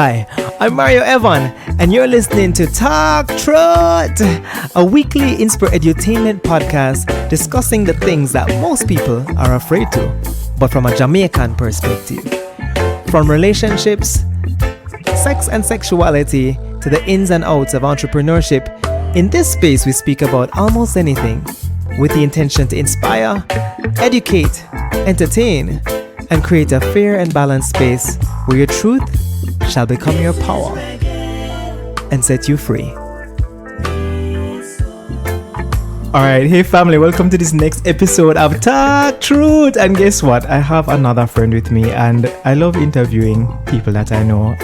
Hi, I'm Mario Evon, and you're listening to Talk Truth, a weekly edutainment podcast discussing the things that most people are afraid to, but from a Jamaican perspective. From relationships, sex and sexuality, to the ins and outs of entrepreneurship, in this space we speak about almost anything with the intention to inspire, educate, entertain, and create a fair and balanced space where your truth shall become your power and set you free. Alright, hey family, welcome to this next episode of Talk Truth. And guess what? I have another friend with me, and I love interviewing people that I know.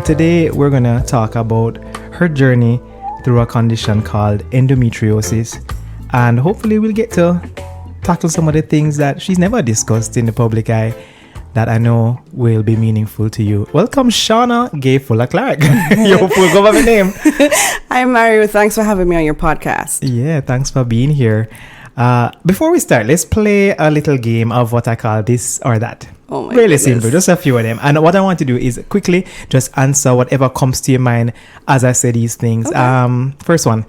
Today we're gonna talk about her journey through a condition called endometriosis, and hopefully we'll get to tackle some of the things that she's never discussed in the public eye that I know will be meaningful to you. Welcome, Shauna Fuller Clarke. Your full government name. Hi, Mario. Thanks for having me on your podcast. Yeah, thanks for being here. Before we start, let's play a little game of what I call this or that. Oh my Really goodness. simple, just a few of them. And what I want to do is quickly just answer whatever comes to your mind as I say these things. Okay. First one,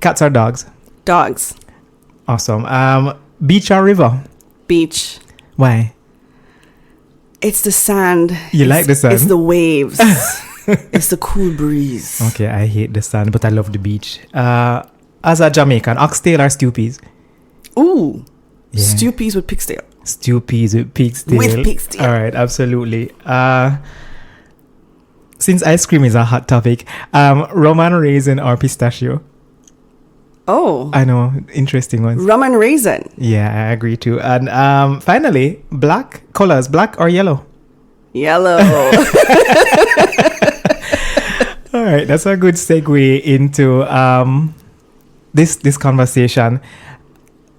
cats or dogs? Dogs. Awesome. Beach or river? Beach. Why? It's the sand. Like the sand? It's the waves. It's the cool breeze. Okay, I hate the sand, but I love the beach. As a Jamaican, oxtail or stew peas? Ooh. Yeah. Stew peas with pig's tail. Stew peas with pig's tail. With pig's tail. All right, absolutely. Since ice cream is a hot topic, rum and raisin or pistachio? Oh. I know, interesting ones. Rum and raisin. Yeah, I agree too. And finally, black colors, black or yellow? Yellow. All right, that's a good segue into this conversation.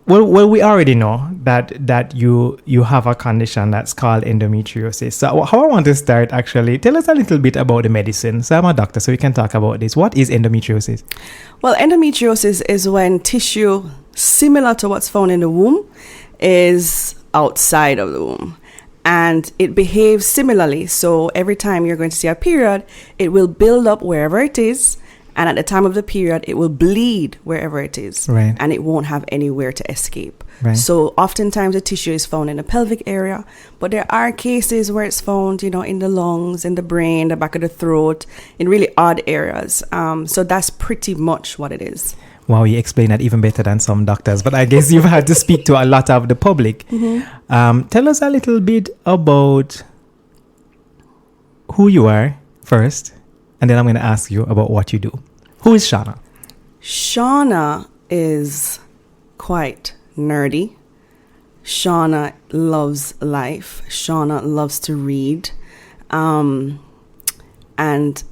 Well, we already know that you have a condition that's called endometriosis. So how I want to start, actually, tell us a little bit about the medicine. So I'm a doctor, so we can talk about this. What is endometriosis? Well, endometriosis is when tissue similar to what's found in the womb is outside of the womb. And it behaves similarly. So every time you're going to see a period, it will build up wherever it is. And at the time of the period, it will bleed wherever it is. Right. And it won't have anywhere to escape. Right. So oftentimes the tissue is found in the pelvic area. But there are cases where it's found, in the lungs, in the brain, the back of the throat, in really odd areas. So that's pretty much what it is. Wow, you explain that even better than some doctors. But I guess you've had to speak to a lot of the public. Mm-hmm. Tell us a little bit about who you are first. And then I'm going to ask you about what you do. Who is Shauna? Shauna is quite nerdy. Shauna loves life. Shauna loves to read. And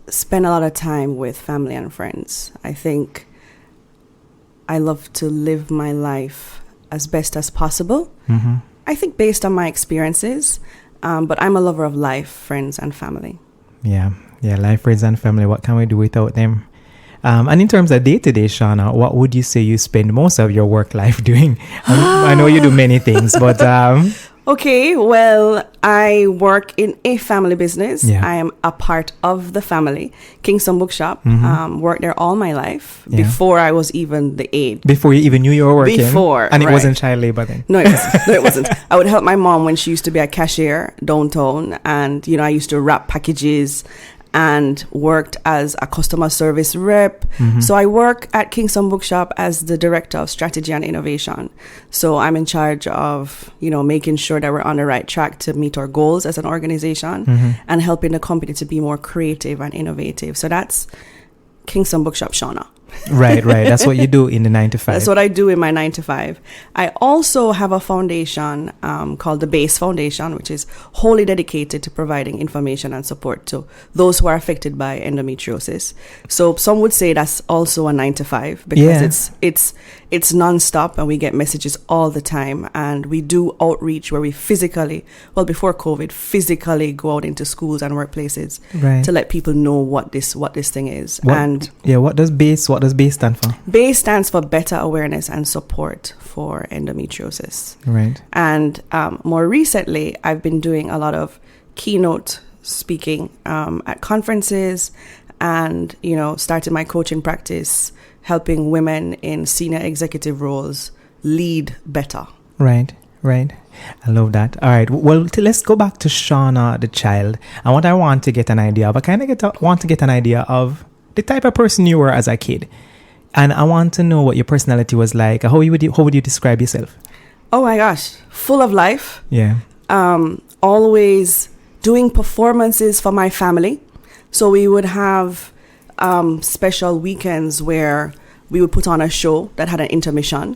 spend a lot of time with family and friends. I think I love to live my life as best as possible. Mm-hmm. I think based on my experiences. But I'm a lover of life, friends, and family. Yeah, life, friends, and family. What can we do without them? And in terms of day-to-day, Shauna, what would you say you spend most of your work life doing? I know you do many things, but... Okay, well, I work in a family business. Yeah. I am a part of the family. Kingston Bookshop. Mm-hmm. Worked there all my life, before I was even the age. Before you even knew you were working? Before, And it wasn't child labor then? No, it wasn't. I would help my mom when she used to be a cashier downtown. And, I used to wrap packages and worked as a customer service rep. Mm-hmm. So I work at Kingston Bookshop as the director of strategy and innovation. So I'm in charge of, making sure that we're on the right track to meet our goals as an organization, mm-hmm. and helping the company to be more creative and innovative. So that's Kingston Bookshop Shauna. Right. That's what you do in the 9 to 5. That's what I do in my 9 to 5. I also have a foundation called the Base Foundation, which is wholly dedicated to providing information and support to those who are affected by endometriosis. So some would say that's also a 9 to 5 because it's nonstop and we get messages all the time. And we do outreach where we before COVID, physically go out into schools and workplaces to let people know what this thing is. What does BASE stand for? BASE stands for Better Awareness and Support for Endometriosis. Right. And more recently, I've been doing a lot of keynote speaking at conferences and, started my coaching practice, helping women in senior executive roles lead better. Right. I love that. All right. Well, let's go back to Shauna, the child. And what I want to get an idea of, want to get an idea of the type of person you were as a kid. And I want to know what your personality was like. How would you describe yourself? Oh my gosh. Full of life. Yeah. Always doing performances for my family. So we would have special weekends where we would put on a show that had an intermission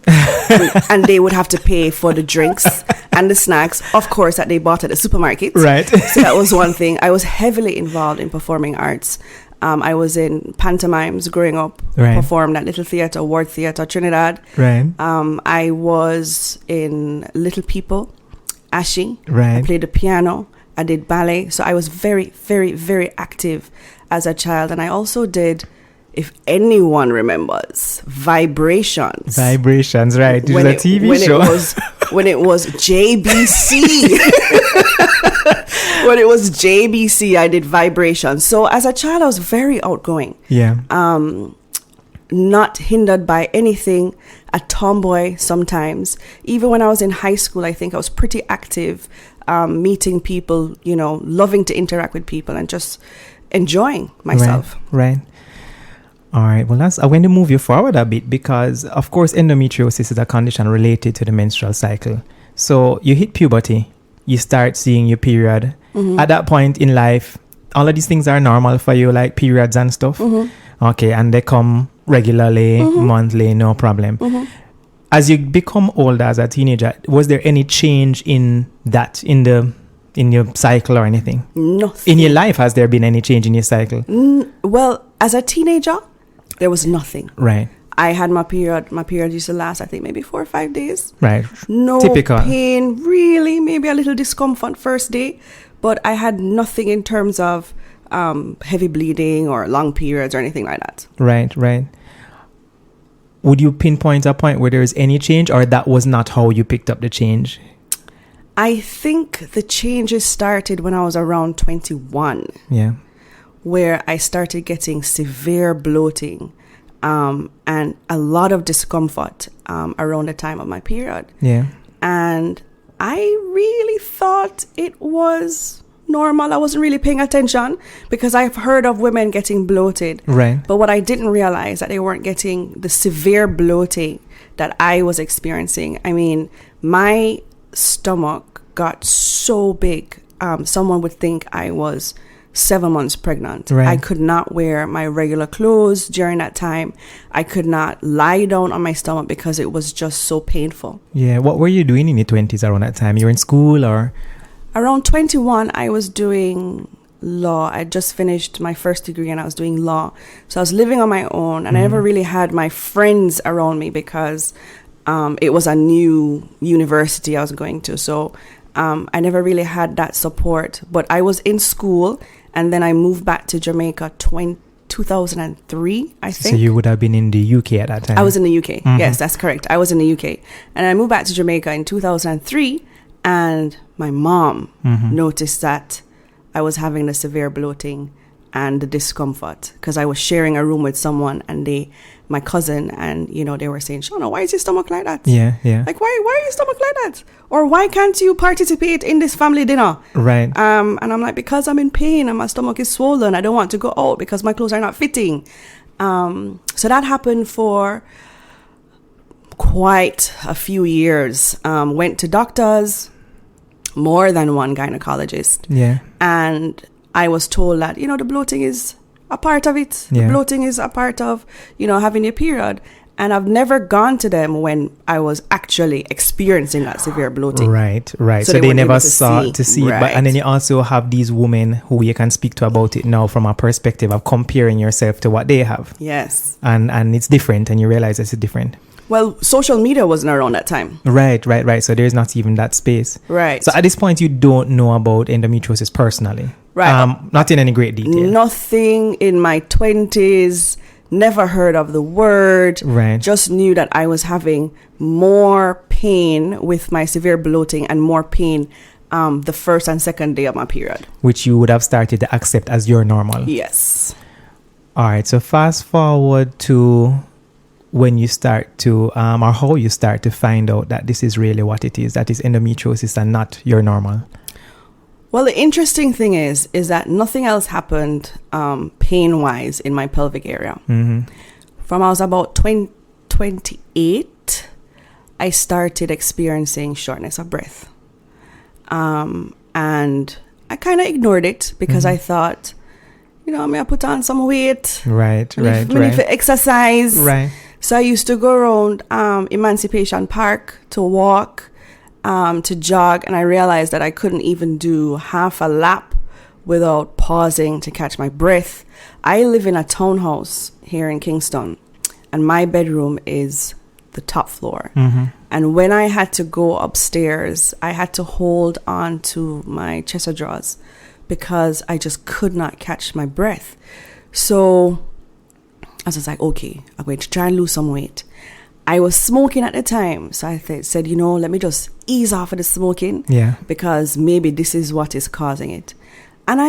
and they would have to pay for the drinks and the snacks, of course, that they bought at the supermarket. Right. So that was one thing. I was heavily involved in performing arts. I was in pantomimes growing up, performed at Little Theatre, Ward Theatre, Trinidad. Right. I was in Little People, Ashi. Right. I played the piano. I did ballet. So I was very, very, very active as a child. And I also did, if anyone remembers, Vibrations. Vibrations, right. It was a TV show. When it was JBC. When it was JBC, I did Vibrations. So as a child, I was very outgoing. Yeah. Not hindered by anything, a tomboy sometimes. Even when I was in high school, I think I was pretty active, meeting people, loving to interact with people and just enjoying myself. Right. All right. Well, I'm going to move you forward a bit because, of course, endometriosis is a condition related to the menstrual cycle. So you hit puberty, you start seeing your period. Mm-hmm. At that point in life, all of these things are normal for you, like periods and stuff. Mm-hmm. Okay. And they come regularly, mm-hmm. monthly, no problem. Mm-hmm. As you become older as a teenager, was there any change in that, in your cycle or anything? Nothing. In your life, has there been any change in your cycle? Well, as a teenager, there was nothing. Right. I had my period. My period used to last, I think, maybe 4 or 5 days. Right. No Typical. Pain, really, maybe a little discomfort first day. But I had nothing in terms of heavy bleeding or long periods or anything like that. Right. Would you pinpoint a point where there is any change, or that was not how you picked up the change? I think the changes started when I was around 21. Yeah. Where I started getting severe bloating and a lot of discomfort around the time of my period. Yeah. And I really thought it was normal. I wasn't really paying attention because I've heard of women getting bloated. Right. But what I didn't realize that they weren't getting the severe bloating that I was experiencing. I mean, my stomach got so big. Someone would think I was 7 months pregnant. Right. I could not wear my regular clothes during that time. I could not lie down on my stomach because it was just so painful. Yeah. What were you doing in your 20s around that time? You were in school or? Around 21, I was doing law. I just finished my first degree and I was doing law. So I was living on my own and I never really had my friends around me because it was a new university I was going to. So I never really had that support. But I was in school and then I moved back to Jamaica 2003, I think. So you would have been in the UK at that time? I was in the UK. Mm-hmm. Yes, that's correct. I was in the UK. And I moved back to Jamaica in 2003 and my mom noticed that I was having the severe bloating and the discomfort because I was sharing a room with someone and my cousin, and they were saying, Shauna, why is your stomach like that? Yeah. Like, why is your stomach like that? Or why can't you participate in this family dinner? Right. And I'm like, because I'm in pain and my stomach is swollen. I don't want to go out because my clothes are not fitting. So that happened for quite a few years. Went to doctors, more than one gynecologist. Yeah. And I was told that, the bloating is a part of it. Yeah. The bloating is a part of, having a period. And I've never gone to them when I was actually experiencing that severe bloating. Right. So they never saw to see it. But, and then you also have these women who you can speak to about it now from a perspective of comparing yourself to what they have. Yes. And it's different and you realize it's different. Well, social media wasn't around that time. Right. So there's not even that space. Right. So at this point, you don't know about endometriosis personally. Right. Not in any great detail. Nothing in my 20s. Never heard of the word. Right. Just knew that I was having more pain with my severe bloating and more pain the first and second day of my period. Which you would have started to accept as your normal. Yes. All right. So fast forward to when you start to, or how you start to find out that this is really what it is, that is endometriosis and not your normal. Well, the interesting thing is that nothing else happened pain-wise in my pelvic area. Mm-hmm. From I was about 28, I started experiencing shortness of breath. And I kind of ignored it because I thought, I'm going to put on some weight. Right. Need to exercise. Right. So I used to go around Emancipation Park to walk, to jog, and I realized that I couldn't even do half a lap without pausing to catch my breath. I live in a townhouse here in Kingston, and my bedroom is the top floor. Mm-hmm. And when I had to go upstairs, I had to hold on to my chest of drawers because I just could not catch my breath. So I was just like, okay, I'm going to try and lose some weight. I was smoking at the time, so I said, let me just ease off of the smoking, because maybe this is what is causing it. And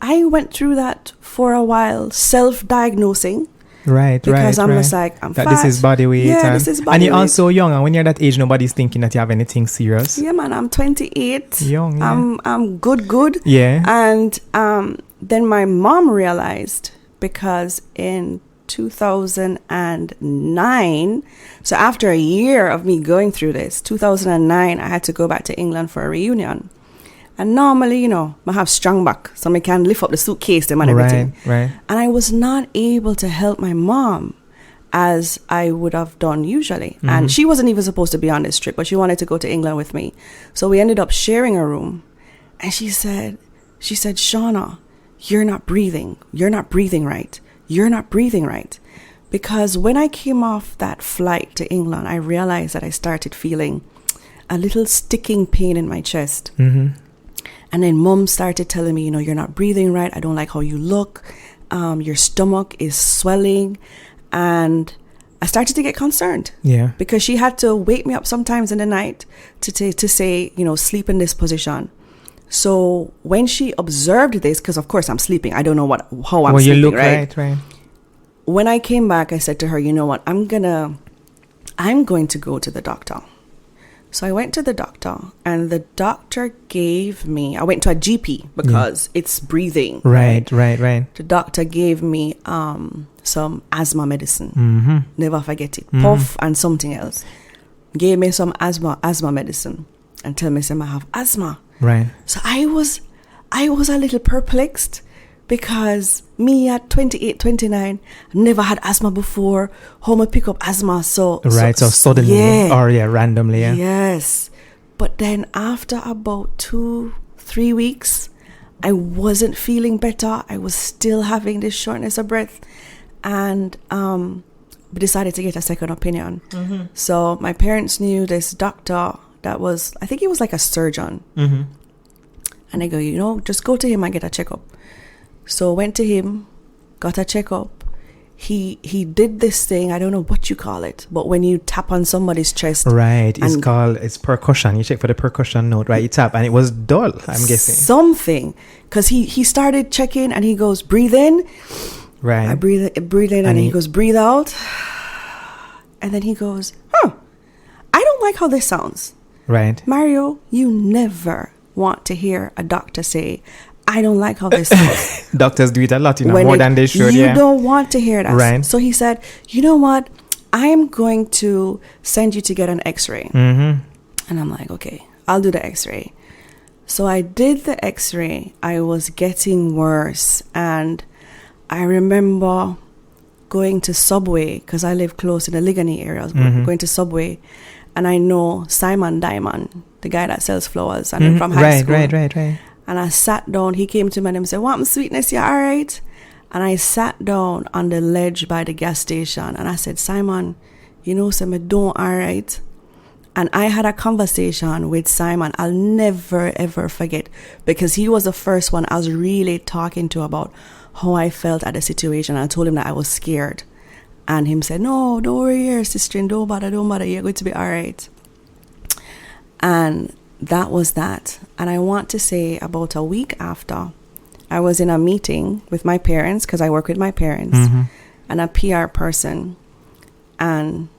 I went through that for a while, self-diagnosing. Right, because I'm right. just like, I'm that fat. This is body weight. Yeah, this is body weight. And you're also young, and when you're that age, nobody's thinking that you have anything serious. Yeah, man, I'm 28. Young, yeah. I'm good. Yeah. And then my mom realized, because in 2009, so after a year of me going through this, 2009, I had to go back to England for a reunion. And normally, I have strong back, so I can lift up the suitcase and everything. Right. And I was not able to help my mom as I would have done usually. Mm-hmm. And she wasn't even supposed to be on this trip, but she wanted to go to England with me. So we ended up sharing a room. And she said, Shauna, you're not breathing. You're not breathing right. You're not breathing right. Because when I came off that flight to England, I realized that I started feeling a little sticking pain in my chest. Mm-hmm. And then mom started telling me, you're not breathing right. I don't like how you look. Your stomach is swelling. And I started to get concerned. Yeah. Because she had to wake me up sometimes in the night to say, sleep in this position. So when she observed this, because of course I'm sleeping, I don't know how I'm sleeping, you look right? Right. When I came back, I said to her, you know what, I'm going to go to the doctor. So I went to the doctor, and the doctor I went to a GP because it's breathing. Right. The doctor gave me some asthma medicine. Mm-hmm. Never forget it. Puff and something else. Gave me some asthma medicine and tell me I have asthma. Right. So I was a little perplexed, because me at 28, 29, never had asthma before. How am I pick up asthma? So suddenly, randomly. Yeah. Yes. But then after about 2-3 weeks, I wasn't feeling better. I was still having this shortness of breath, and decided to get a second opinion. Mm-hmm. So my parents knew this doctor that was, I think he was like a surgeon. Mm-hmm. And I go, just go to him and get a checkup. So went to him, got a checkup. He did this thing, I don't know what you call it, but when you tap on somebody's chest. Right, it's percussion. You check for the percussion note, right? You tap, and it was dull, I'm guessing. Something. Because he started checking, and he goes, breathe in. Right. I breathe in, and he goes, breathe out. And then he goes, I don't like how this sounds. Right. Mario, you never want to hear a doctor say, I don't like how this sounds. Doctors do it a lot, more than they should. You don't want to hear that. Right. So he said, you know what? I am going to send you to get an x-ray. Mm-hmm. And I'm like, okay, I'll do the x-ray. So I did the x-ray. I was getting worse. And I remember going to Subway, because I live close in the Ligony area. I was going to Subway. And I know Simon Diamond, the guy that sells flowers. And I'm from high school. Right. And I sat down. He came to me and said, want my sweetness? You all right? And I sat down on the ledge by the gas station. And I said, Simon, say me don't all right. And I had a conversation with Simon I'll never, ever forget. Because he was the first one I was really talking to about how I felt at the situation. I told him that I was scared. And him said, no, don't worry here, sister. Don't bother. You're going to be all right. And that was that. And I want to say about a week after, I was in a meeting with my parents, because I work with my parents, and a PR person. And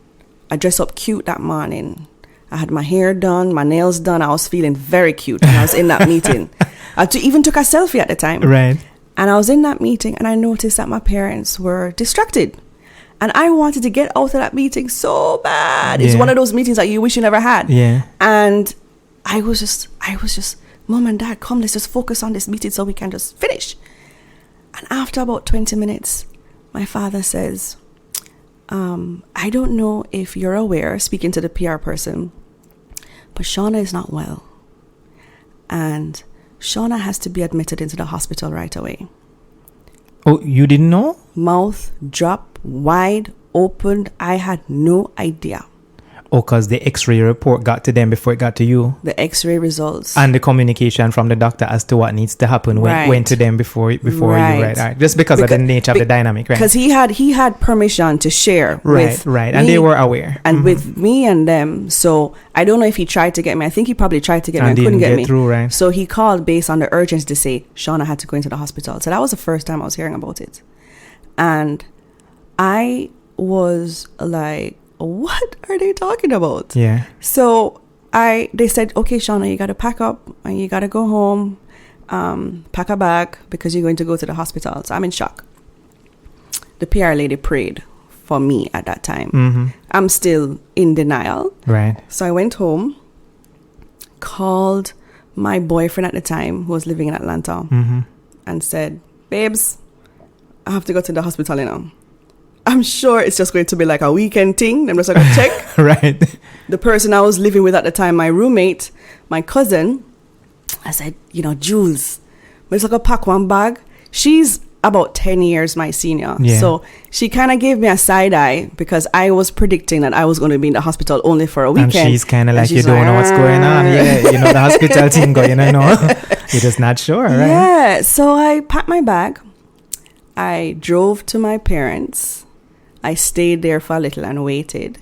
I dressed up cute that morning. I had my hair done, my nails done. I was feeling very cute when I was in that meeting. I even took a selfie at the time. Right. And I was in that meeting, and I noticed that my parents were distracted. And I wanted to get out of that meeting so bad. It's one of those meetings that you wish you never had. Yeah. And I was just, Mom and Dad, come, let's just focus on this meeting so we can just finish. And after about 20 minutes, my father says, I don't know if you're aware, speaking to the PR person, but Shauna is not well. And Shauna has to be admitted into the hospital right away. Oh, you didn't know? Mouth dropped wide open. I had no idea. Oh, because the x-ray report got to them before it got to you. The x-ray results. And the communication from the doctor as to what needs to happen went to them before you, right? Just because of the nature of the dynamic, right? Because he had permission to share with and me, they were aware. And with me and them. So I don't know if he tried to get me. I think he probably tried to get me and couldn't get me. Through, right? So he called based on the urgency to say Shauna had to go into the hospital. So that was the first time I was hearing about it. And I was like, what are they talking about? Yeah. So they said, okay, Shauna, you got to pack up and you got to go home, pack a bag because you're going to go to the hospital. So I'm in shock. The PR lady prayed for me at that time. I'm still in denial. Right. So I went home, called my boyfriend at the time who was living in Atlanta and said, babes, I have to go to the hospital now. I'm sure it's just going to be like a weekend thing. I'm just like, check. Right. The person I was living with at the time, my roommate, my cousin, I said, Jules, let's like pack one bag. She's about 10 years my senior. Yeah. So she kind of gave me a side eye because I was predicting that I was going to be in the hospital only for a weekend. And she's kind of like, you don't know what's going on. Yeah, the hospital thing going on. You're just not sure, right? Yeah. So I packed my bag. I drove to my parents'. I stayed there for a little and waited.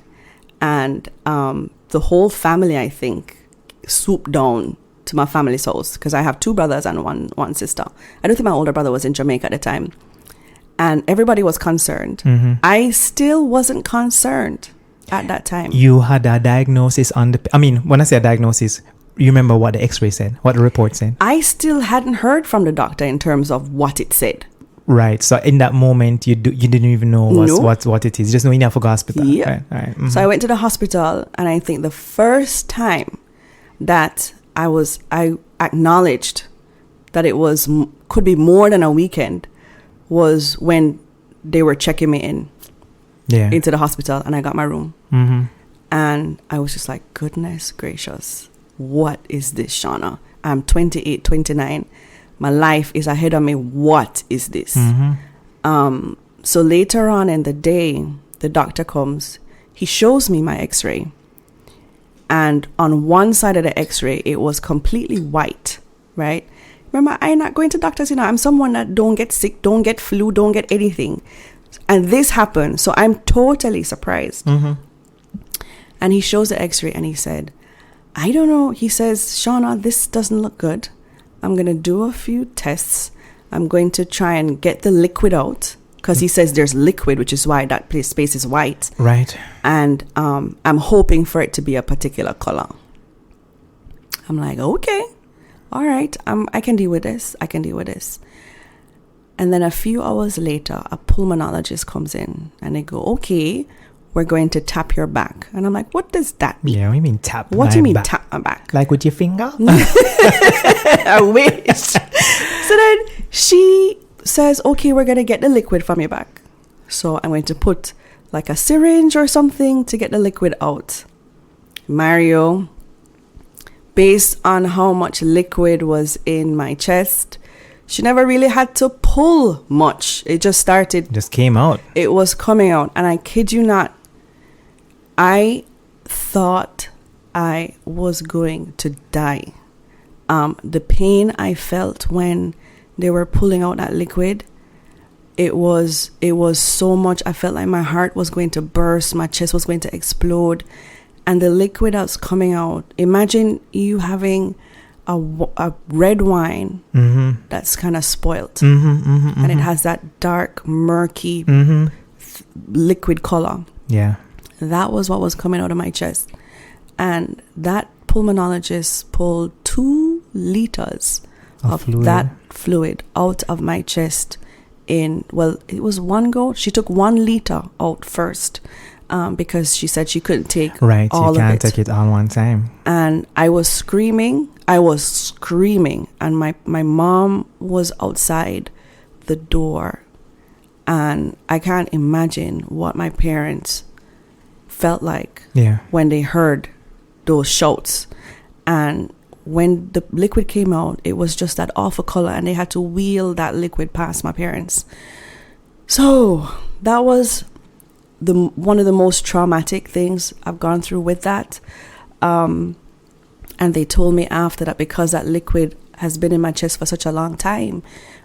And the whole family, I think, swooped down to my family's house because I have two brothers and one sister. I don't think my older brother was in Jamaica at the time. And everybody was concerned. I still wasn't concerned at that time. You had a diagnosis when I say a diagnosis, you remember what the x-ray said, what the report said? I still hadn't heard from the doctor in terms of what it said. Right. So in that moment, you didn't even know what it is. You just know you have to go to hospital. Yeah. Right. So I went to the hospital, and I think the first time that I acknowledged that it could be more than a weekend was when they were checking me into the hospital, and I got my room. And I was just like, goodness gracious, what is this, Shauna? I'm 28, 29. My life is ahead of me. What is this? So later on in the day, the doctor comes. He shows me my x-ray. And on one side of the x-ray, it was completely white, right? Remember, I'm not going to doctors, I'm someone that don't get sick, don't get flu, don't get anything. And this happened. So I'm totally surprised. And he shows the x-ray and he said, I don't know. He says, Shauna, this doesn't look good. I'm going to do a few tests. I'm going to try and get the liquid out because he says there's liquid, which is why that space is white. Right. And I'm hoping for it to be a particular color. I'm like, okay, all right. I can deal with this. And then a few hours later, a pulmonologist comes in and they go, okay, we're going to tap your back. And I'm like, what does that mean? Yeah, what do you mean tap What do you mean tap my back? Like with your finger? I wish. So then she says, okay, we're going to get the liquid from your back. So I'm going to put like a syringe or something to get the liquid out. Mario, based on how much liquid was in my chest, she never really had to pull much. It just came out. It was coming out. And I kid you not, I thought I was going to die. The pain I felt when they were pulling out that liquid, it was so much. I felt like my heart was going to burst, my chest was going to explode, and the liquid that's coming out, imagine you having a red wine that's kind of spoiled, and it has that dark, murky liquid color. Yeah. That was what was coming out of my chest. And that pulmonologist pulled 2 liters of that fluid out of my chest it was one go. She took 1 liter out first because she said she couldn't take all of it. Right, you can't take it all one time. And I was screaming. And my mom was outside the door. And I can't imagine what my parents felt like when they heard those shouts. And when the liquid came out, it was just that awful color, and they had to wheel that liquid past my parents. So that was one of the most traumatic things I've gone through with that. And they told me after that, because that liquid has been in my chest for such a long time,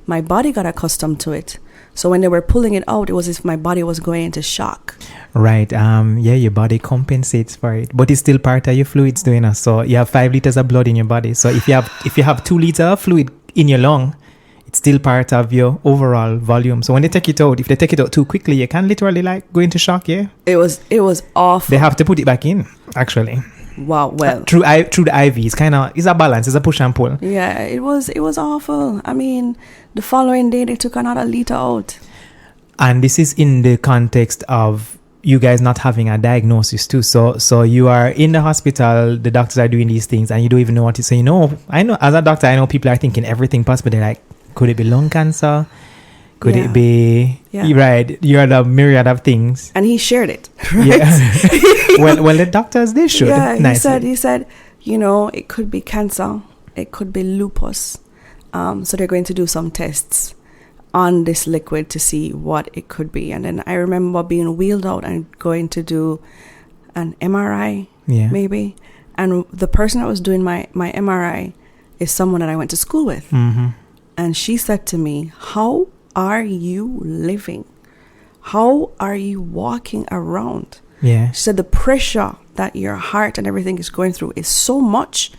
my body got accustomed to it. So when they were pulling it out, it was as if my body was going into shock. Right. Your body compensates for it, but it's still part of your fluids doing it. So you have 5 liters of blood in your body. So if you have 2 liters of fluid in your lung, it's still part of your overall volume. So when they take it out, if they take it out too quickly, you can literally go into shock. Yeah. It was awful. They have to put it back in, actually. Wow. Well, through the IV, it's a balance. It's a push and pull. Yeah, it was awful. I mean, the following day they took another liter out. And this is in the context of you guys not having a diagnosis too. So you are in the hospital, the doctors are doing these things, and you don't even know what to say. I know as a doctor, I know people are thinking everything possible. They're like, could it be lung cancer? Could it be... Yeah. Right. You're the myriad of things. And he shared it. Right? Yeah. well, the doctors, they should. Yeah, he said, it could be cancer. It could be lupus. So they're going to do some tests on this liquid to see what it could be. And then I remember being wheeled out and going to do an MRI, maybe. And the person that was doing my MRI is someone that I went to school with. Mm-hmm. And she said to me, how are you living? How are you walking around? Yeah. She said the pressure that your heart and everything is going through is so much.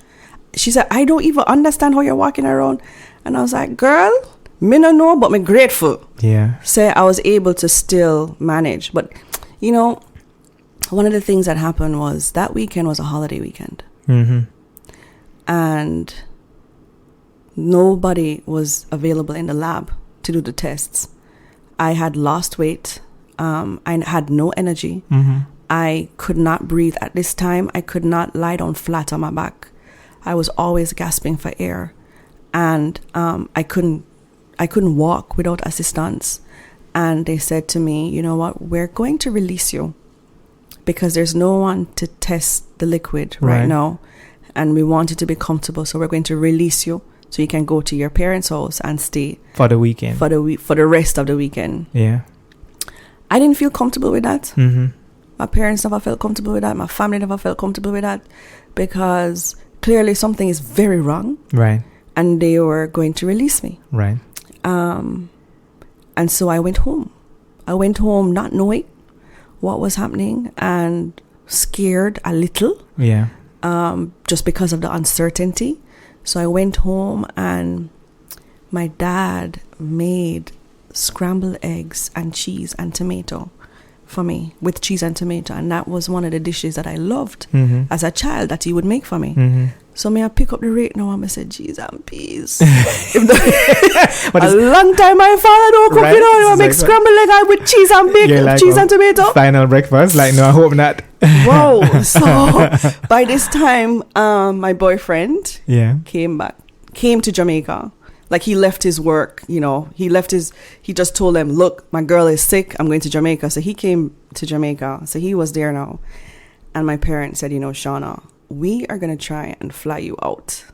She said, I don't even understand how you're walking around. And I was like, girl, me no know, but me grateful. Yeah. So I was able to still manage. But, one of the things that happened was that weekend was a holiday weekend. Mm-hmm. And nobody was available in the lab to do the tests. I had lost weight. I had no energy. Mm-hmm. I could not breathe at this time. I could not lie down flat on my back. I was always gasping for air, and I couldn't walk without assistance. And they said to me, you know what, we're going to release you because there's no one to test the liquid right now, and we want you to be comfortable, so we're going to release you so you can go to your parents' house and stay for the weekend, for the rest of the weekend. Yeah. I didn't feel comfortable with that. Mm-hmm. My parents never felt comfortable with that. My family never felt comfortable with that, because clearly something is very wrong. Right. And they were going to release me. Right. And so I went home. I went home not knowing what was happening and scared a little. Yeah. Just because of the uncertainty. So I went home and my dad made scrambled eggs and cheese and tomato for me, with cheese and tomato, and that was one of the dishes that I loved as a child that he would make for me. So may I pick up the rate now and I said, cheese and peas. A long time my father don't cook, I make scrambled egg with cheese and bacon, cheese and tomato. Final breakfast, no, I hope not. Whoa. So by this time, my boyfriend came to Jamaica. Like, he left his work, he just told them, look, my girl is sick, I'm going to Jamaica. So he came to Jamaica. So he was there now. And my parents said, Shauna, we are going to try and fly you out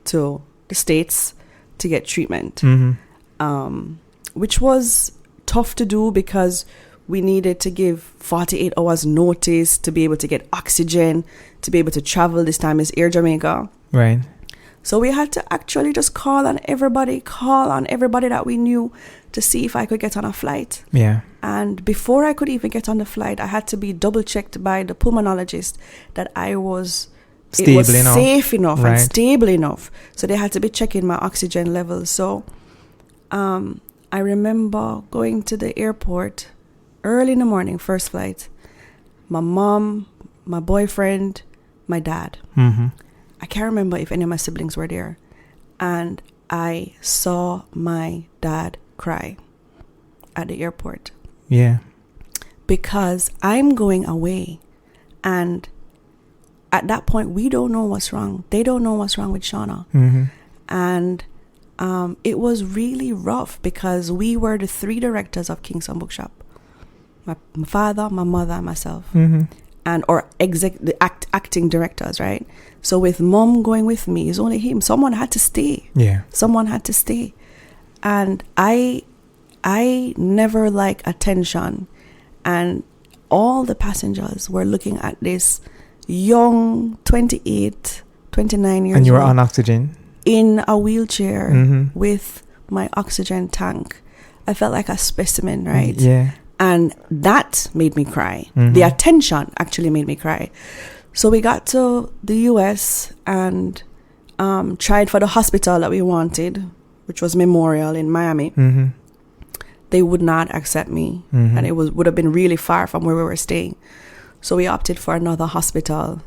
to the States to get treatment. Which was tough to do because we needed to give 48 hours notice to be able to get oxygen, to be able to travel. This time is Air Jamaica. Right. So we had to actually just call on everybody that we knew to see if I could get on a flight. Yeah. And before I could even get on the flight, I had to be double checked by the pulmonologist that I was safe enough and stable enough. So they had to be checking my oxygen levels. So I remember going to the airport early in the morning, first flight. My mom, my boyfriend, my dad. Mm-hmm. I can't remember if any of my siblings were there. And I saw my dad cry at the airport. Yeah. Because I'm going away. And at that point, we don't know what's wrong. They don't know what's wrong with Shauna. Mm-hmm. And it was really rough because we were the 3 directors of Kingston Bookshop. My father, my mother, and myself. Mm-hmm. And or acting directors, right? So with mom going with me, it's only him. Someone had to stay. Yeah. Someone had to stay. And I never like attention. And all the passengers were looking at this young 28, 29 years old. And you were on oxygen? In a wheelchair mm-hmm. with my oxygen tank. I felt like a specimen, right? Yeah. And that made me cry. Mm-hmm. The attention actually made me cry. So we got to the US and tried for the hospital that we wanted, which was Memorial in Miami. Mm-hmm. They would not accept me. Mm-hmm. And it would have been really far from where we were staying. So we opted for another hospital,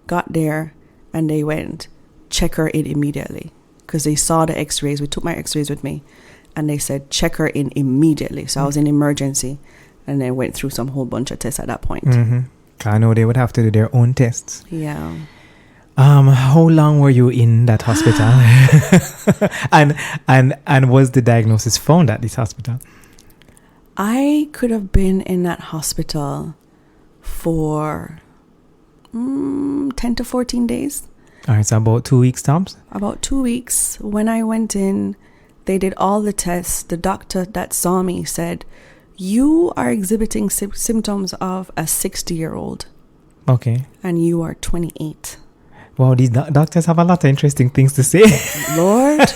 got there, and they went, check her in immediately. Because they saw the x-rays. We took my x-rays with me. And they said, check her in immediately. So I was in emergency. And then went through some whole bunch of tests at that point. Mm-hmm. I know they would have to do their own tests. Yeah. How long were you in that hospital? and was the diagnosis found at this hospital? I could have been in that hospital for 10 to 14 days. All right, so about 2 weeks tops? About 2 weeks. When I went in, they did all the tests. The doctor that saw me said, you are exhibiting symptoms of a 60-year-old. Okay. And you are 28. Wow, these doctors have a lot of interesting things to say. Lord.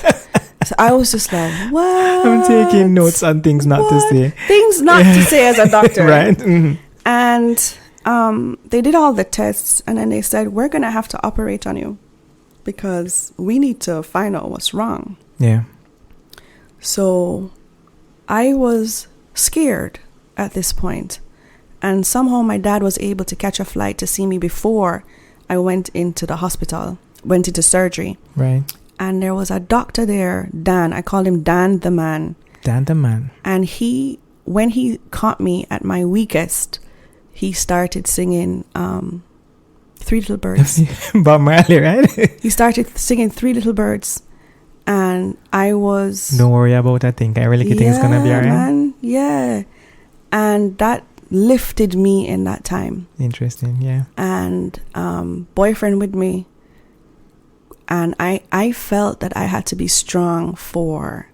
So I was just like, what? I'm taking notes on things not to say. Things not to say as a doctor. Right. Mm-hmm. And they did all the tests. And then they said, we're going to have to operate on you. Because we need to find out what's wrong. Yeah. So I was scared at this point. And somehow my dad was able to catch a flight to see me before I went into the hospital, went into surgery. Right. And there was a doctor there, Dan. I called him Dan the Man. Dan the Man. And when he caught me at my weakest, he started singing Three Little Birds. Bob Marley, right? He started singing Three Little Birds. And I was... Don't worry about that thing. I really think it's going to be all right. Man, yeah. And that lifted me in that time. Interesting, yeah. And boyfriend with me. And I felt that I had to be strong for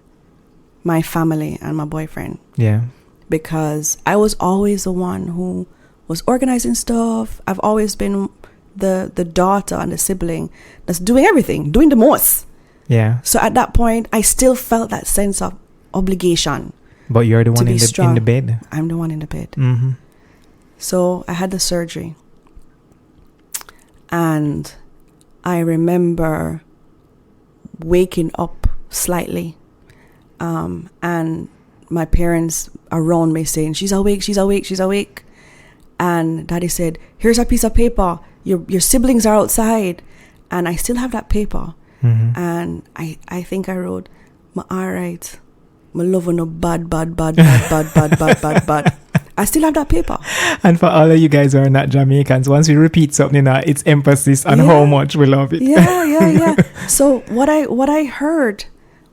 my family and my boyfriend. Yeah. Because I was always the one who was organizing stuff. I've always been the daughter and the sibling that's doing everything, doing the most. Yeah. So at that point, I still felt that sense of obligation. But you're the one in the bed. I'm the one in the bed. Mm-hmm. So I had the surgery. And I remember waking up slightly. And my parents around me saying, she's awake, she's awake, she's awake. And Daddy said, here's a piece of paper. Your siblings are outside. And I still have that paper. Mm-hmm. And I think I wrote, all right, my love no bad. I still have that paper. And for all of you guys who are not Jamaicans, once we repeat something, it's emphasis on how much we love it. Yeah. So what I heard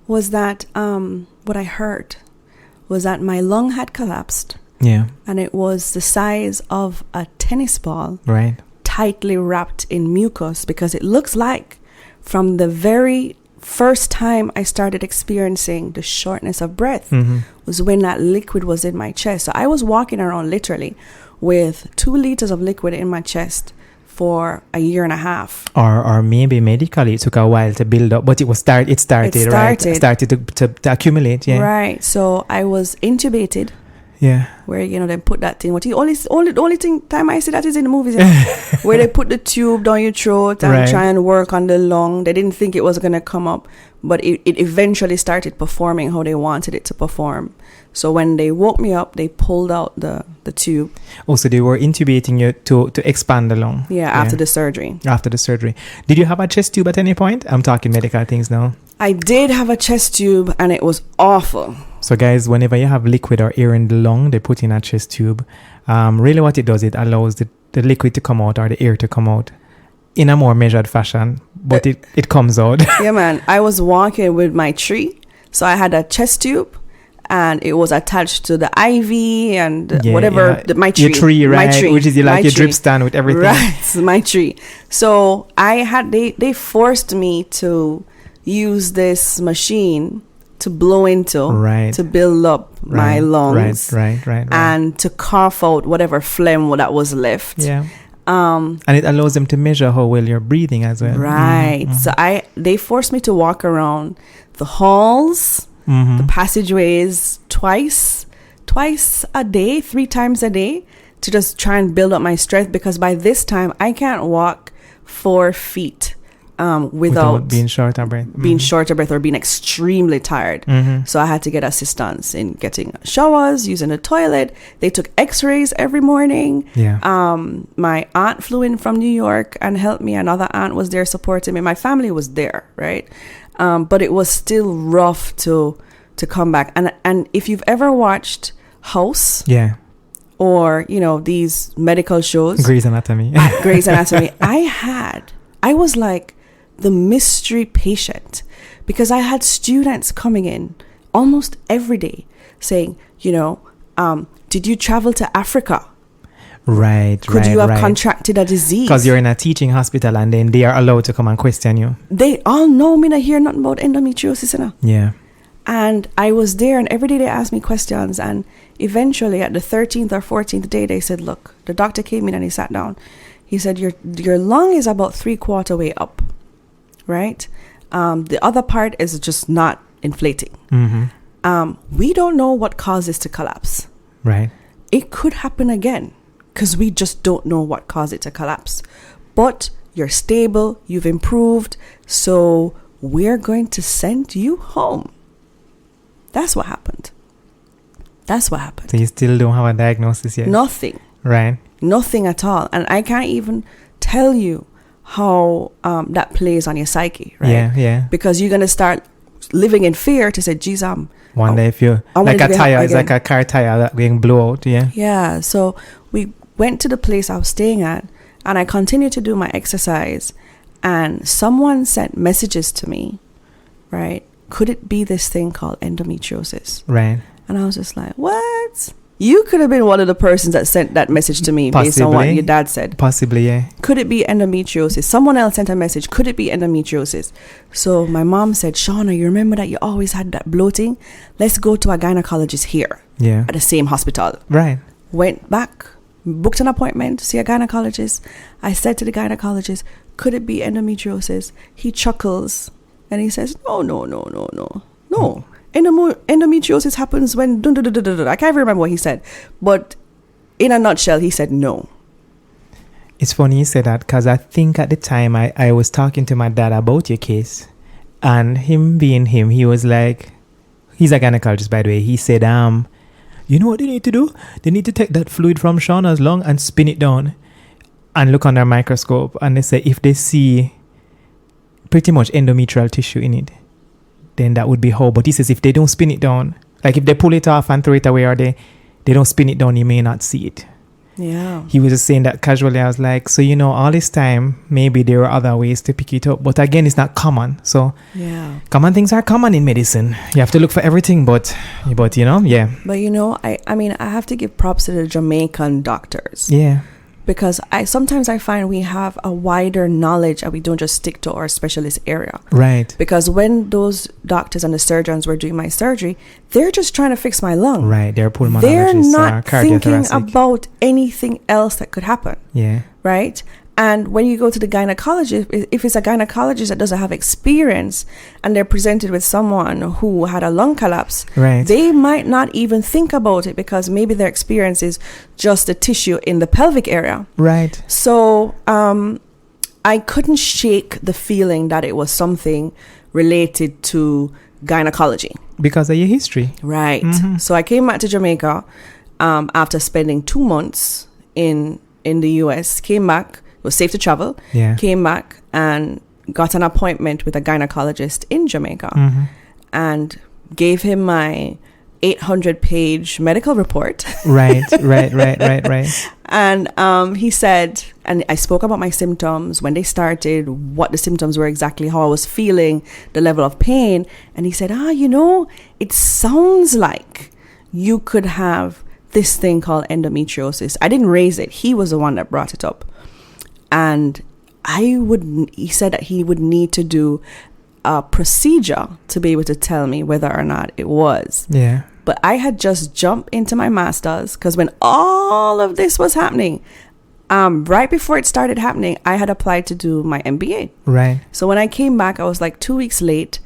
was that my lung had collapsed. Yeah. And it was the size of a tennis ball. Right. Tightly wrapped in mucus, because it looks like from the very first time I started experiencing the shortness of breath was when that liquid was in my chest. So I was walking around literally with 2 liters of liquid in my chest for a year and a half. Or maybe medically it took a while to build up, but it started, right? It started to accumulate, yeah. Right. So I was intubated. Yeah. Where, they put that thing. The only time I see that is in the movies, where they put the tube down your throat and try and work on the lung. They didn't think it was going to come up, but it eventually started performing how they wanted it to perform. So when they woke me up, they pulled out the tube. Oh, so they were intubating you to expand the lung. Yeah, after the surgery. After the surgery. Did you have a chest tube at any point? I'm talking medical things now. I did have a chest tube, and it was awful. So guys, whenever you have liquid or air in the lung, they put in a chest tube. Really what it does, it allows the liquid to come out or the air to come out in a more measured fashion, but it comes out. Yeah, man. I was walking with my tree. So I had a chest tube, and it was attached to the IV and whatever, my tree. Your tree, right? My tree. Which is like your drip stand with everything. Right, my tree. So they forced me to use this machine to blow into, to build up my lungs, right, and to cough out whatever phlegm that was left. Yeah. And it allows them to measure how well you're breathing as well. Right. Mm-hmm. So they forced me to walk around the halls, the passageways twice a day, 3 times a day, to just try and build up my strength, because by this time I can't walk 4 feet without being short of breath. Being short of breath or being extremely tired. So I had to get assistance in getting showers, using the toilet. They took x-rays every morning. Yeah. My aunt flew in from New York and helped me. Another aunt was there supporting me. My family was there, right? But it was still rough to come back. And if you've ever watched House, or these medical shows, Grey's Anatomy, I was like the mystery patient, because I had students coming in almost every day saying, did you travel to Africa? Right. Could you have contracted a disease? Because you're in a teaching hospital, and then they are allowed to come and question you. They all know me. I hear nothing about endometriosis. Yeah. And I was there, and every day they asked me questions. And eventually, at the 13th or 14th day, they said, look, the doctor came in and he sat down. He said, your lung is about 3/4 way up, right? The other part is just not inflating. We don't know what caused this to collapse. Right. It could happen again, because we just don't know what caused it to collapse. But you're stable, you've improved, so we're going to send you home. That's what happened. So you still don't have a diagnosis yet? Nothing. Right. Nothing at all. And I can't even tell you how that plays on your psyche, right? Yeah. Because you're going to start living in fear to say, geez, one day if you like a tire, it's like a car tire that being blow out, Yeah. So we went to the place I was staying at, and I continued to do my exercise, and someone sent messages to me, right? Could it be this thing called endometriosis? Right. And I was just like, what? You could have been one of the persons that sent that message to me. Possibly. Based on what your dad said. Possibly, yeah. Could it be endometriosis? Someone else sent a message. Could it be endometriosis? So my mom said, Shauna, you remember that you always had that bloating? Let's go to a gynecologist here. Yeah. At the same hospital. Right. Went back, booked an appointment to see a gynecologist. I said to the gynecologist, could it be endometriosis? He chuckles and he says, no. Endometriosis happens when I can't remember what he said, but in a nutshell he said no. It's funny you say that, because I think at the time I was talking to my dad about your case, and him being him, he was like, he's a gynecologist by the way, he said you know what they need to do? They need to take that fluid from Shauna's lung and spin it down and look under a microscope, and they say if they see pretty much endometrial tissue in it, then that would be how. But he says if they don't spin it down, like if they pull it off and throw it away, or they don't spin it down, you may not see it. Yeah. He was just saying that casually. I was like, so all this time, maybe there were other ways to pick it up. But again, it's not common. So common things are common in medicine. You have to look for everything, but yeah. But I mean, I have to give props to the Jamaican doctors. Yeah. Because sometimes I find we have a wider knowledge and we don't just stick to our specialist area. Right. Because when those doctors and the surgeons were doing my surgery, they're just trying to fix my lung. Right. They're pulmonologists. They're not thinking about anything else that could happen. Yeah. Right. And when you go to the gynecologist, if it's a gynecologist that doesn't have experience and they're presented with someone who had a lung collapse, right, they might not even think about it because maybe their experience is just the tissue in the pelvic area. Right. So I couldn't shake the feeling that it was something related to gynecology. Because of your history. Right. So I came back to Jamaica after spending 2 months in the US, came back. It was safe to travel. Yeah. Came back and got an appointment with a gynecologist in Jamaica and gave him my 800-page medical report. Right. And he said, and I spoke about my symptoms, when they started, what the symptoms were exactly, how I was feeling, the level of pain. And he said, it sounds like you could have this thing called endometriosis. I didn't raise it. He was the one that brought it up. And he said that he would need to do a procedure to be able to tell me whether or not it was. Yeah. But I had just jumped into my master's because when all of this was happening, right before it started happening, I had applied to do my MBA. Right. So when I came back, I was like 2 weeks late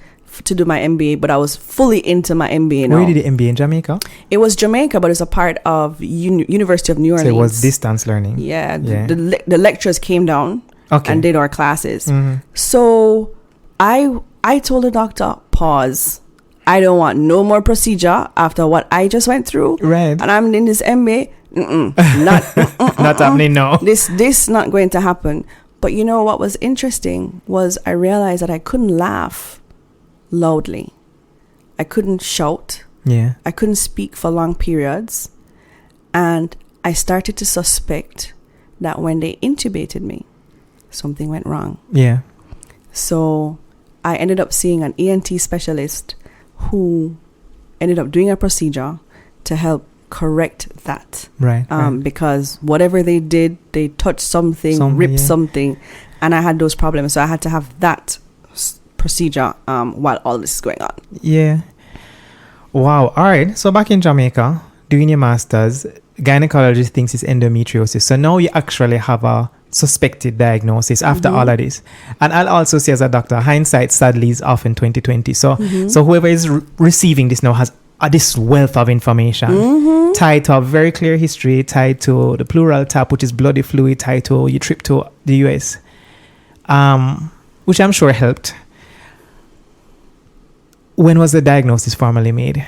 to do my MBA, but I was fully into my MBA now. Where did you do the MBA? In Jamaica? It was Jamaica, but it's a part of University of New Orleans. So it was distance learning. Yeah. The lecturers came down and did our classes. So I told the doctor, pause. I don't want no more procedure after what I just went through. Right. And I'm in this MBA. Not happening now. This not going to happen. But you know what was interesting was I realized that I couldn't laugh loudly. I couldn't shout. Yeah. I couldn't speak for long periods. And I started to suspect that when they intubated me, something went wrong. Yeah. So I ended up seeing an ENT specialist who ended up doing a procedure to help correct that. Right. Because whatever they did, they touched something, ripped something, and I had those problems. So I had to have that procedure while all this is going on. Yeah. Wow. All right. So back in Jamaica, doing your master's, gynecologist thinks it's endometriosis. So now you actually have a suspected diagnosis after all of this. And I'll also say as a doctor, hindsight sadly is often 20/20. So whoever is receiving this now has this wealth of information tied to a very clear history, tied to the pleural tap, which is bloody fluid, tied to your trip to the US, which I'm sure helped. When was the diagnosis formally made?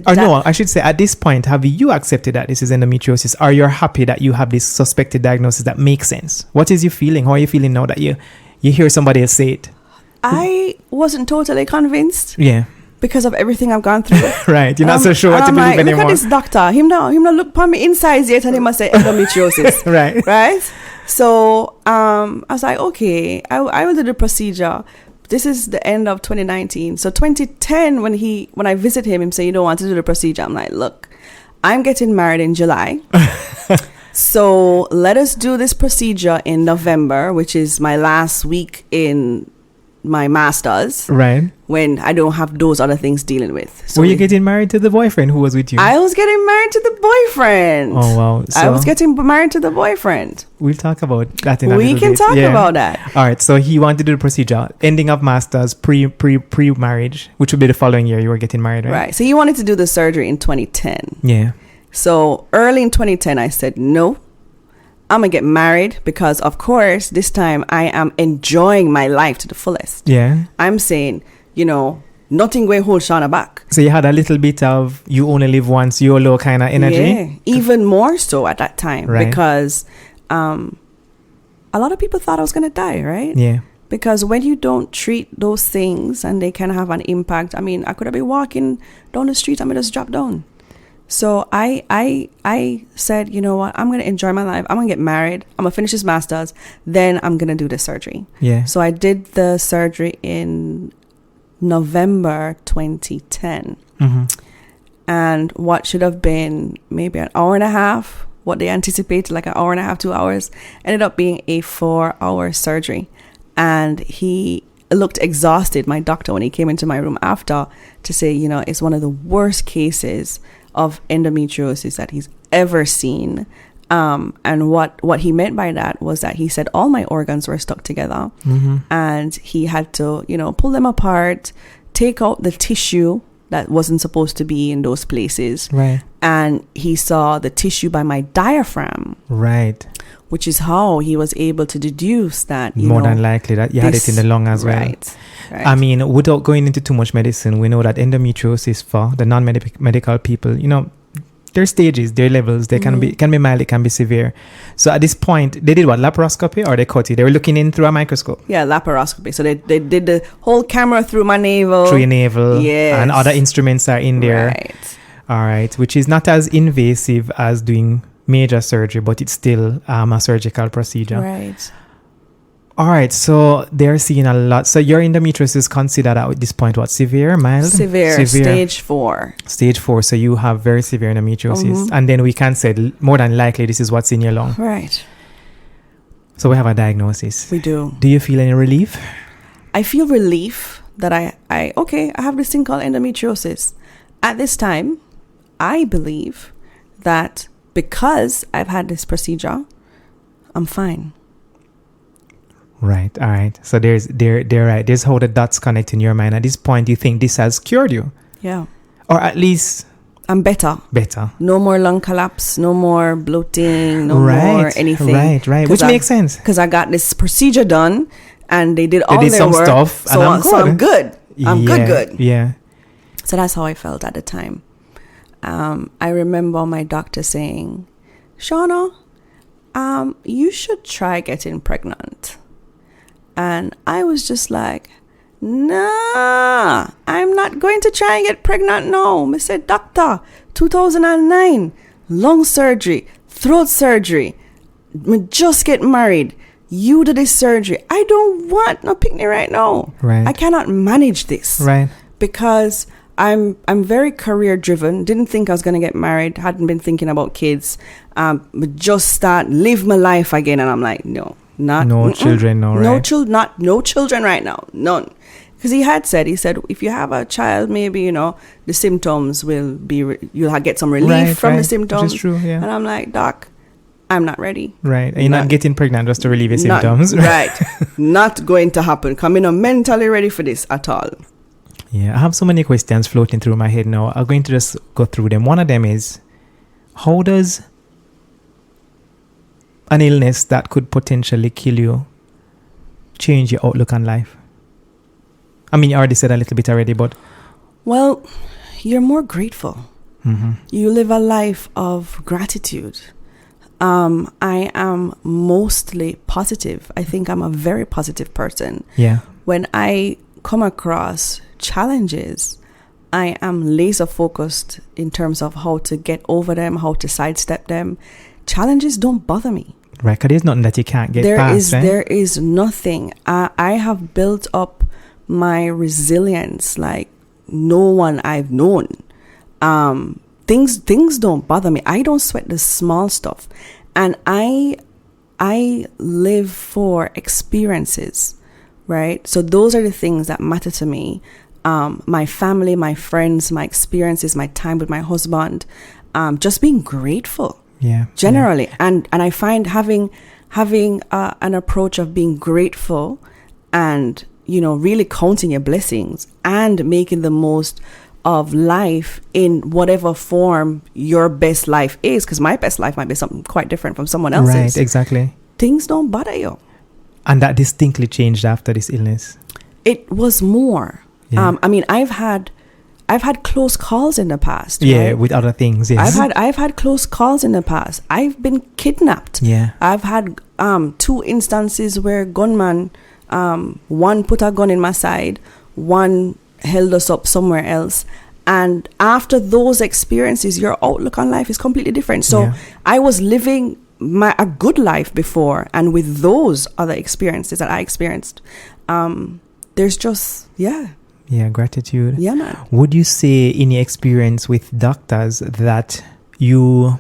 No, I should say at this point, have you accepted that this is endometriosis? Or you're happy that you have this suspected diagnosis that makes sense? What is you feeling? How are you feeling now that you hear somebody else say it? I wasn't totally convinced. Yeah. Because of everything I've gone through. Right. You're not so sure what to believe anymore. Look at this doctor. Him not look upon me insides yet and he must say endometriosis. Right. Right? So I was like, okay, I will do the procedure. This is the end of 2019. So 2010, when I visit him say, you don't want to do the procedure. I'm like, look, I'm getting married in July. So let us do this procedure in November, which is my last week in my master's. Right. When I don't have those other things dealing with. So were you getting married to the boyfriend who was with you? I was getting married to the boyfriend. Oh, wow. I was getting married to the boyfriend. We'll talk about that in a little bit. We can talk about that. All right. So he wanted to do the procedure. Ending of master's, pre-marriage, which would be the following year you were getting married, right? Right. So he wanted to do the surgery in 2010. Yeah. So early in 2010, I said, no, I'm going to get married because, of course, this time I am enjoying my life to the fullest. Yeah. I'm saying, nothing will hold Shauna back. So you had a little bit of you only live once, YOLO kind of energy? Yeah, even more so at that time. Right. Because a lot of people thought I was going to die, right? Yeah. Because when you don't treat those things and they can have an impact, I could have been walking down the street and I just drop down. So I said, you know what, I'm going to enjoy my life. I'm going to get married. I'm going to finish this master's. Then I'm going to do the surgery. Yeah. So I did the surgery in November 2010. And what should have been maybe an hour and a half, what they anticipated like an hour and a half, 2 hours, ended up being a 4-hour surgery. And he looked exhausted, my doctor, when he came into my room after to say, it's one of the worst cases of endometriosis that he's ever seen. And what he meant by that was that he said all my organs were stuck together, and he had to, pull them apart, take out the tissue that wasn't supposed to be in those places. Right. And he saw the tissue by my diaphragm. Right. Which is how he was able to deduce that, more than likely that you had it in the lung as well. Right. I mean, without going into too much medicine, we know that endometriosis for the non-medical people, there are stages, there are levels. They can be mild, it can be severe. So at this point, they did what, laparoscopy, or they cut it? They were looking in through a microscope. Yeah, laparoscopy. So they did the whole camera through my navel. Through your navel. Yes. And other instruments are in there. Right. All right. Which is not as invasive as doing major surgery, but it's still a surgical procedure. Right. All right. So they're seeing a lot. So your endometriosis is considered at this point what? Severe, mild? Severe. Stage 4. Stage 4. So you have very severe endometriosis. And then we can say more than likely this is what's in your lung. Right. So we have a diagnosis. We do. Do you feel any relief? I feel relief that I have this thing called endometriosis. At this time, I believe that because I've had this procedure, I'm fine. Right. All right. So they're right. There's how the dots connect in your mind. At this point, you think this has cured you. Yeah. Or at least I'm better. No more lung collapse. No more bloating. No more anything. Right. Which makes sense. Because I got this procedure done, and they did all their some work. Stuff, so I'm good. I'm good. Yeah. So that's how I felt at the time. I remember my doctor saying, Shauna, you should try getting pregnant. And I was just like, nah, I'm not going to try and get pregnant now. I said, doctor, 2009, lung surgery, throat surgery, me just get married. You did this surgery. I don't want no picnic right now. Right. I cannot manage this. Right. Because I'm very career driven. Didn't think I was going to get married. Hadn't been thinking about kids. Just live my life again. And I'm like, no. Children, no children right now, none. Because he said if you have a child, maybe the symptoms will be you'll get some relief from the symptoms. Which is true, yeah. And I'm like, doc, I'm not ready. Right, and you're not getting pregnant just to relieve your symptoms. Right, not going to happen. I'm not mentally ready for this at all. Yeah, I have so many questions floating through my head now. I'm going to just go through them. One of them is, how does an illness that could potentially kill you change your outlook on life? I mean, you already said a little bit already, but... Well, you're more grateful. Mm-hmm. You live a life of gratitude. I am mostly positive. I think I'm a very positive person. Yeah. When I come across challenges, I am laser focused in terms of how to get over them, how to sidestep them. Challenges don't bother me. Right, because there's nothing that you can't get past, right? There is nothing. I have built up my resilience like no one I've known. Things don't bother me. I don't sweat the small stuff. And I live for experiences, right? So those are the things that matter to me. My family, my friends, my experiences, my time with my husband, just being grateful. Yeah. Generally. Yeah. And I find having an approach of being grateful and, really counting your blessings and making the most of life in whatever form your best life is, because my best life might be something quite different from someone else's. Right, exactly. Things don't bother you. And that distinctly changed after this illness. It was more. Yeah. I've had close calls in the past. Yeah, right? with other things. Yes. I've had close calls in the past. I've been kidnapped. Yeah. I've had 2 instances where gunmen, one put a gun in my side, one held us up somewhere else. And after those experiences, your outlook on life is completely different. So I was living a good life before, and with those other experiences that I experienced, there's just Yeah, gratitude. Yeah, man. Would you say in your experience with doctors that you,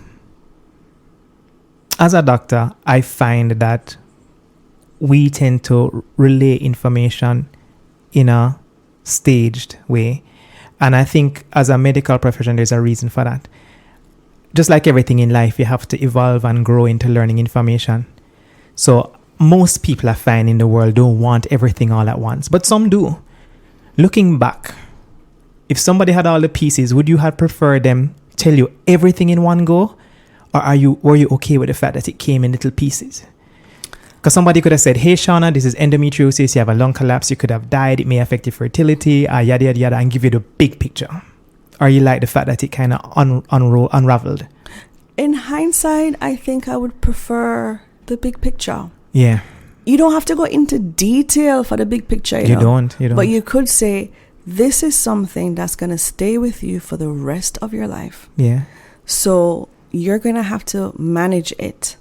as a doctor, I find that we tend to relay information in a staged way. And I think as a medical profession, there's a reason for that. just like everything in life, you have to evolve and grow into learning information. So most people I find in the world don't want everything all at once, but some do. Looking back, if somebody had all the pieces, would you have preferred them tell you everything in one go? Or were you okay with the fact that it came in little pieces? Because somebody could have said, hey, Shauna, this is endometriosis. You have a lung collapse. You could have died. It may affect your fertility, yada, yada, yada, and give you the big picture. Or you like the fact that it kind of unraveled? In hindsight, I think I would prefer the big picture. Yeah. You don't have to go into detail for the big picture. You know? don't. But you could say, this is something that's going to stay with you for the rest of your life. Yeah. So you're going to have to manage it.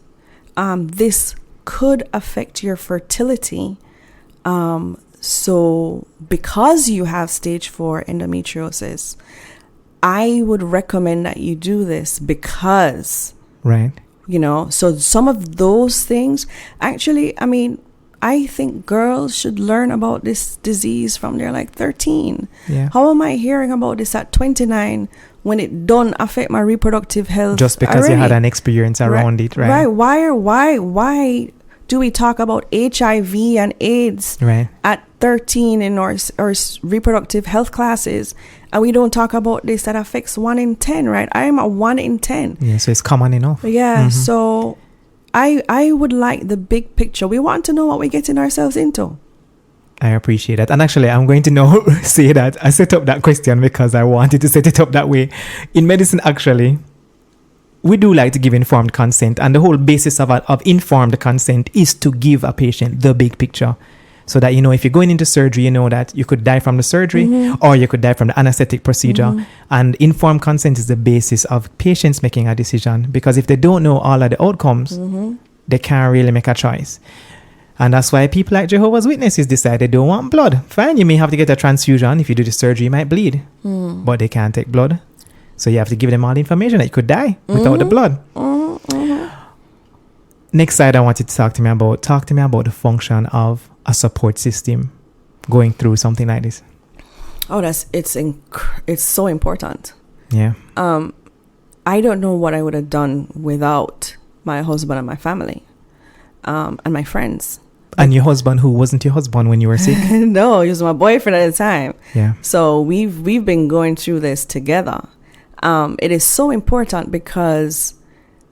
This could affect your fertility. So because you have stage 4 endometriosis, I would recommend that you do this because, right. You know, so some of those things, actually, I mean, I think girls should learn about this disease from they're like 13. Yeah. How am I hearing about this at 29 when it don't affect my reproductive health? Just because already? you had an experience around it, right? Right. Why do we talk about HIV and AIDS at 13 in our reproductive health classes, and we don't talk about this that affects 1 in 10, right? I am a 1 in 10. Yeah, so it's common enough. Yeah, so I would like the big picture. We want to know what we're getting ourselves into. I appreciate that. And actually, I'm going to now say that I set up that question because I wanted to set it up that way. In medicine, actually, we do like to give informed consent. And the whole basis of informed consent is to give a patient the big picture. So that, you know, if you're going into surgery, you know that you could die from the surgery or you could die from the anesthetic procedure. And informed consent is the basis of patients making a decision. Because if they don't know all of the outcomes, they can't really make a choice. And that's why people like Jehovah's Witnesses decide they don't want blood. Fine, you may have to get a transfusion. If you do the surgery, you might bleed. But they can't take blood. So you have to give them all the information that you could die without the blood. Next slide, I want you to talk to me about the function of a support system going through something like this. Oh, it's so important. Yeah. I don't know what I would have done without my husband and my family, and my friends. And your husband, who wasn't your husband when you were sick? No, he was my boyfriend at the time. Yeah. So we've been going through this together. It is so important because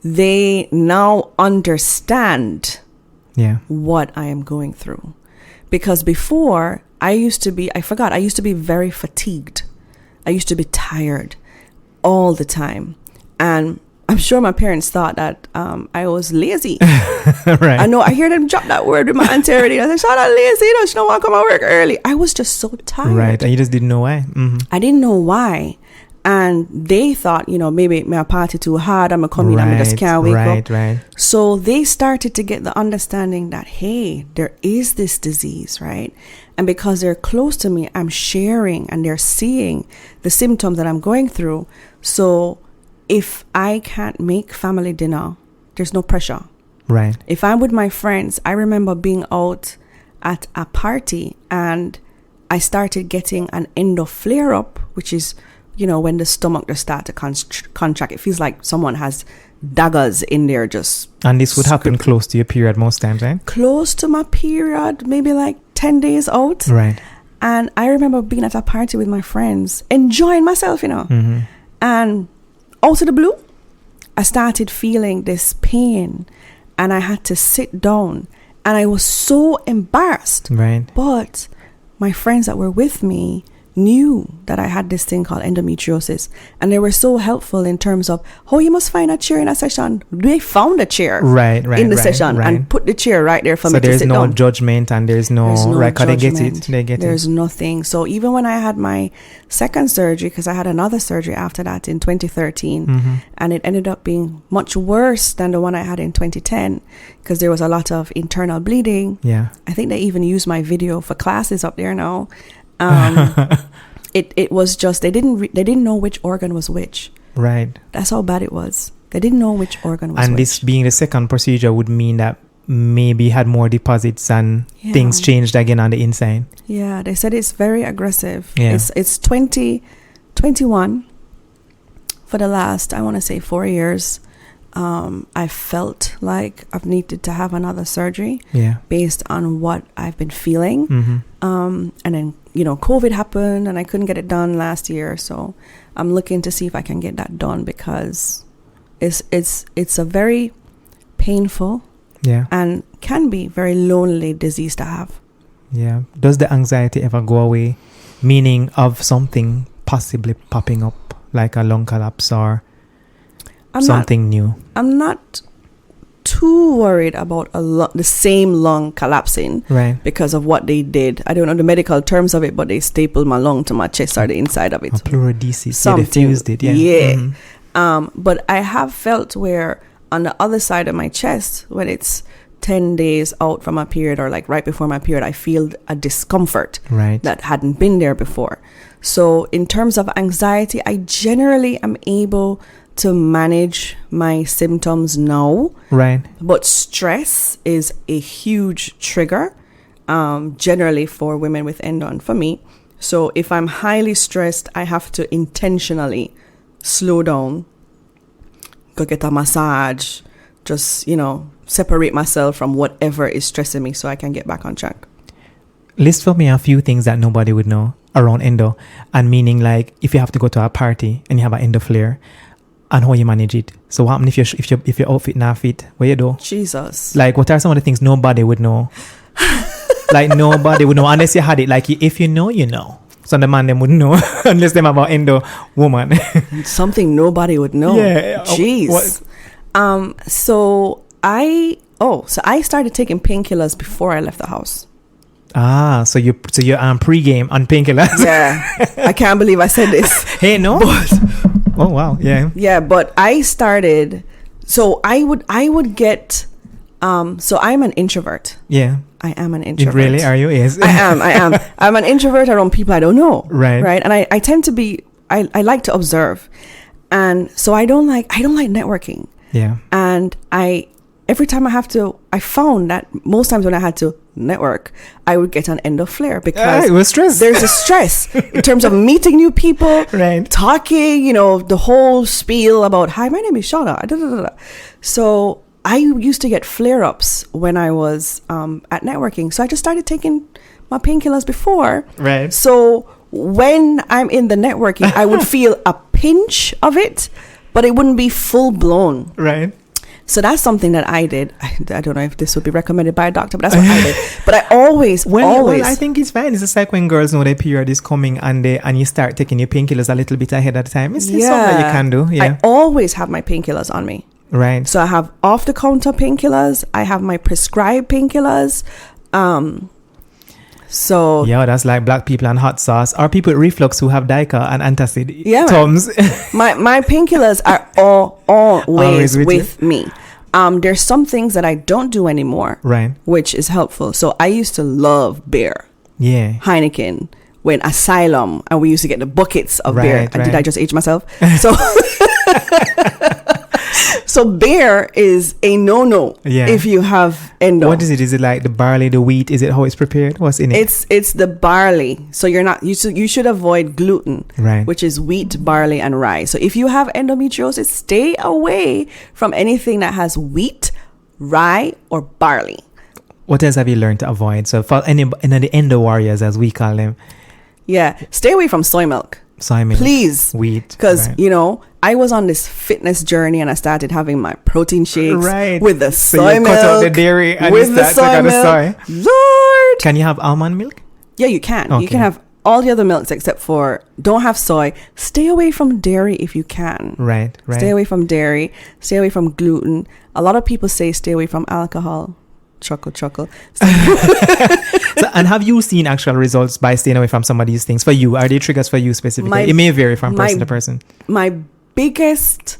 they now understand what I am going through. Because before, I used to be very fatigued. I used to be tired all the time. And I'm sure my parents thought that I was lazy. Right. I know, I hear them drop that word with my auntie already. I said, Shauna, lazy, you know, she don't want to come to work early. I was just so tired. Right, and you just didn't know why. I didn't know why. And they thought, you know, maybe my party too hard, I'm going to come in and I just can't wake up. Right. So they started to get the understanding that, hey, there is this disease, right? And because they're close to me, I'm sharing and they're seeing the symptoms that I'm going through. So if I can't make family dinner, there's no pressure. Right. If I'm with my friends, I remember being out at a party and I started getting an endo flare-up, which is, you know, when the stomach just starts to contract. It feels like someone has daggers in there just... And this would happen close to your period most times, right? Close to my period, maybe like 10 days out. Right. And I remember being at a party with my friends, enjoying myself, you know. And out of the blue, I started feeling this pain and I had to sit down and I was so embarrassed. Right. But my friends that were with me knew that I had this thing called endometriosis, and they were so helpful in terms of, oh, you must find a chair in a session. They found a chair in the session and put the chair right there for me to sit down. So there's no judgment and there's no record. They get it. There's nothing. So even when I had my second surgery, because I had another surgery after that in 2013, and it ended up being much worse than the one I had in 2010 because there was a lot of internal bleeding. Yeah. I think they even use my video for classes up there now. It was just they didn't know which organ was which. Right. That's how bad it was. They didn't know which organ was and which. This being the second procedure would mean that maybe you had more deposits and things changed again on the inside. Yeah, they said it's very aggressive. Yeah. It's 2021 for the last, I want to say 4 years, I felt like I've needed to have another surgery based on what I've been feeling. And then, COVID happened and I couldn't get it done last year. So I'm looking to see if I can get that done, because it's a very painful and can be very lonely disease to have. Yeah. Does the anxiety ever go away? Meaning of something possibly popping up, like a lung collapse or something new? I'm not too worried about the same lung collapsing, right? Because of what they did. I don't know the medical terms of it, but they stapled my lung to my chest or the inside of it. Pleurodesis. Something. They fused it. Yeah. But I have felt where on the other side of my chest, when it's 10 days out from my period or like right before my period, I feel a discomfort that hadn't been there before. So in terms of anxiety, I generally am able to manage my symptoms now. Right. But stress is a huge trigger, generally for women with endo and for me. So if I'm highly stressed, I have to intentionally slow down, go get a massage, just, separate myself from whatever is stressing me so I can get back on track. List for me a few things that nobody would know around endo, and meaning like if you have to go to a party and you have an endo flare, and how you manage it. So what happens if your outfit not fit? What you do? Jesus. Like, what are some of the things nobody would know? Like, nobody would know unless you had it. Like, if you know, you know. So the man them wouldn't know unless them about endo woman. Something nobody would know. Yeah. Jeez. So I started taking painkillers before I left the house. So you're pre-game on painkillers. Yeah. I can't believe I said this. Hey, no. Oh wow, yeah. Yeah, but I started. So I would get. So I'm an introvert. Yeah. I am an introvert. Really? Are you? Yes. I am. I'm an introvert around people I don't know. Right. Right. And I tend to be. I like to observe, and so I don't like networking. Yeah. And every time I found that most times when I had to network, I would get an endo flare because it was stress. There's a stress in terms of meeting new people, right? Talking, the whole spiel about, hi, my name is Shauna. Da, da, da, da. So I used to get flare-ups when I was at networking. So I just started taking my painkillers before. Right. So when I'm in the networking, I would feel a pinch of it, but it wouldn't be full-blown. Right. So that's something that I did. I don't know if this would be recommended by a doctor, but that's what I did. But I always. Well, I think it's fine. It's just like when girls know their period is coming and you start taking your painkillers a little bit ahead of the time. It's something that you can do. Yeah. I always have my painkillers on me. Right. So I have off-the-counter painkillers. I have my prescribed painkillers. So yeah, that's like black people and hot sauce, or people with reflux who have Dica and antacid. Yeah, Tums. my painkillers are always with me. There's some things that I don't do anymore, right? Which is helpful. So I used to love beer, Heineken, when Asylum, and we used to get the buckets of beer. Right. Did I just age myself? So. So beer is a no-no if you have endo. What is it? Is it like the barley, the wheat? Is it how it's prepared? What's in it? It's the barley. So you should avoid gluten, right? Which is wheat, barley, and rye. So if you have endometriosis, stay away from anything that has wheat, rye, or barley. What else have you learned to avoid? So for the Endo-Warriors, as we call them. Yeah, stay away from soy milk. Soy milk. Please. Wheat. Because, I was on this fitness journey and I started having my protein shakes with the soy milk. Cut out the dairy and with the soy milk. Lord! Can you have almond milk? Yeah, you can. Okay. You can have all the other milks except for don't have soy. Stay away from dairy if you can. Right. Stay away from dairy. Stay away from gluten. A lot of people say stay away from alcohol. Chuckle. So, and have you seen actual results by staying away from some of these things? For you, are they triggers for you specifically? It may vary from person to person. My biggest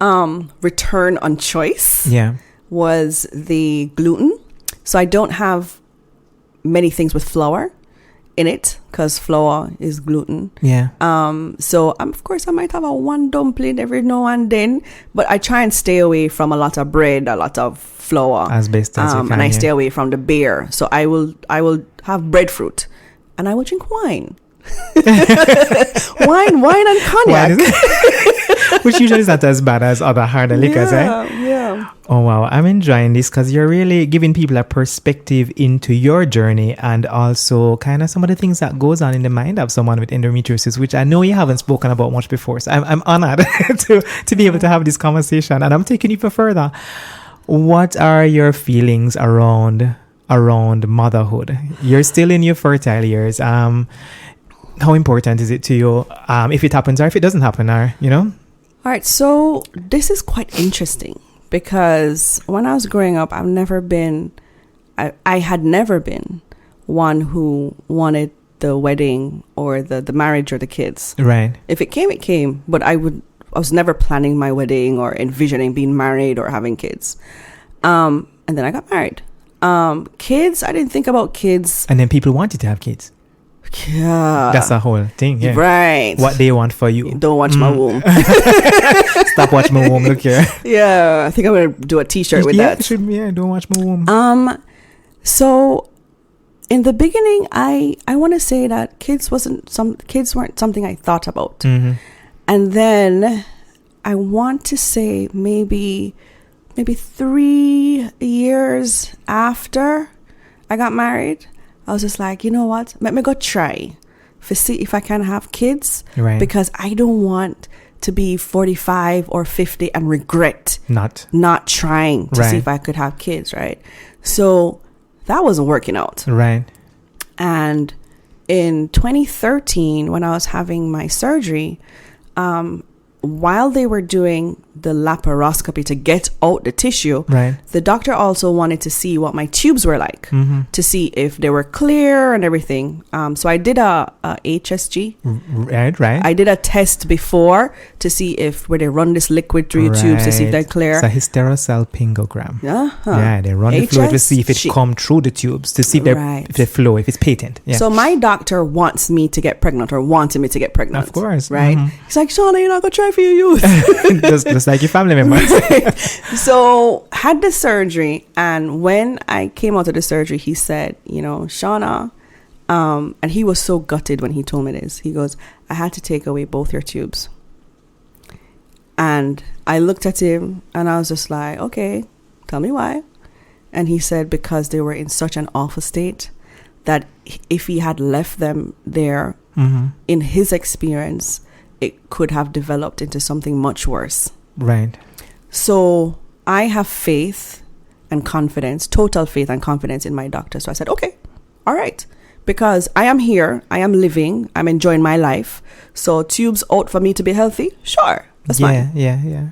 return on choice was the gluten. So I don't have many things with flour in it because flour is gluten. Yeah. So of course I might have one dumpling every now and then, but I try and stay away from a lot of bread, a lot of flour, as best as you can, and I stay away from the beer. So I will have breadfruit, and I will drink wine. wine and cognac. Which usually is not as bad as other harder liquors, right? Yeah. Oh, wow. I'm enjoying this because you're really giving people a perspective into your journey and also kind of some of the things that goes on in the mind of someone with endometriosis, which I know you haven't spoken about much before. So I'm honored to be able to have this conversation, and I'm taking it further. What are your feelings around motherhood? You're still in your fertile years. How important is it to you if it happens or if it doesn't happen, or, you know? All right. So this is quite interesting because when I was growing up, I had never been one who wanted the wedding or the marriage or the kids. Right. If it came, it came. But I was never planning my wedding or envisioning being married or having kids. And then I got married. Kids, I didn't think about kids. And then people wanted to have kids. Yeah. That's the whole thing. Yeah. Right. What they want for you. Don't watch my womb. Stop watching my womb. Look here. Yeah. I think I'm going to do a t-shirt with that. Don't watch my womb. So in the beginning, I want to say that kids weren't something I thought about. Mm-hmm. And then I want to say maybe 3 years after I got married, I was just like, you know what? Let me go try to see if I can have kids. Right. Because I don't want to be 45 or 50 and regret not trying to see if I could have kids, right? So that wasn't working out. Right. And in 2013, when I was having my surgery, while they were doing the laparoscopy to get out the tissue, the doctor also wanted to see what my tubes were like, to see if they were clear and everything. So I did a HSG. Right. I did a test before to see if where they run this liquid through your tubes to see if they're clear. It's a hysterosalpingogram. Uh-huh. Yeah, they run the fluid to see if it come through the tubes, to see if they flow, if it's patent. Yeah. So my doctor wants me to get pregnant, or wanted me to get pregnant. Of course. Right? He's like, Shauna, you're not going to try for your youth. just like your family members. So had the surgery, and when I came out of the surgery, he said, you know, Shauna, and he was so gutted when he told me this. He goes, I had to take away both your tubes. And I looked at him and I was just like, okay, tell me why. And he said, because they were in such an awful state that if he had left them there, in his experience, it could have developed into something much worse. Right. So I have faith and confidence, total faith and confidence in my doctor. So I said, okay, all right. Because I am here, I am living, I'm enjoying my life. So tubes out for me to be healthy? Sure, that's fine. Yeah.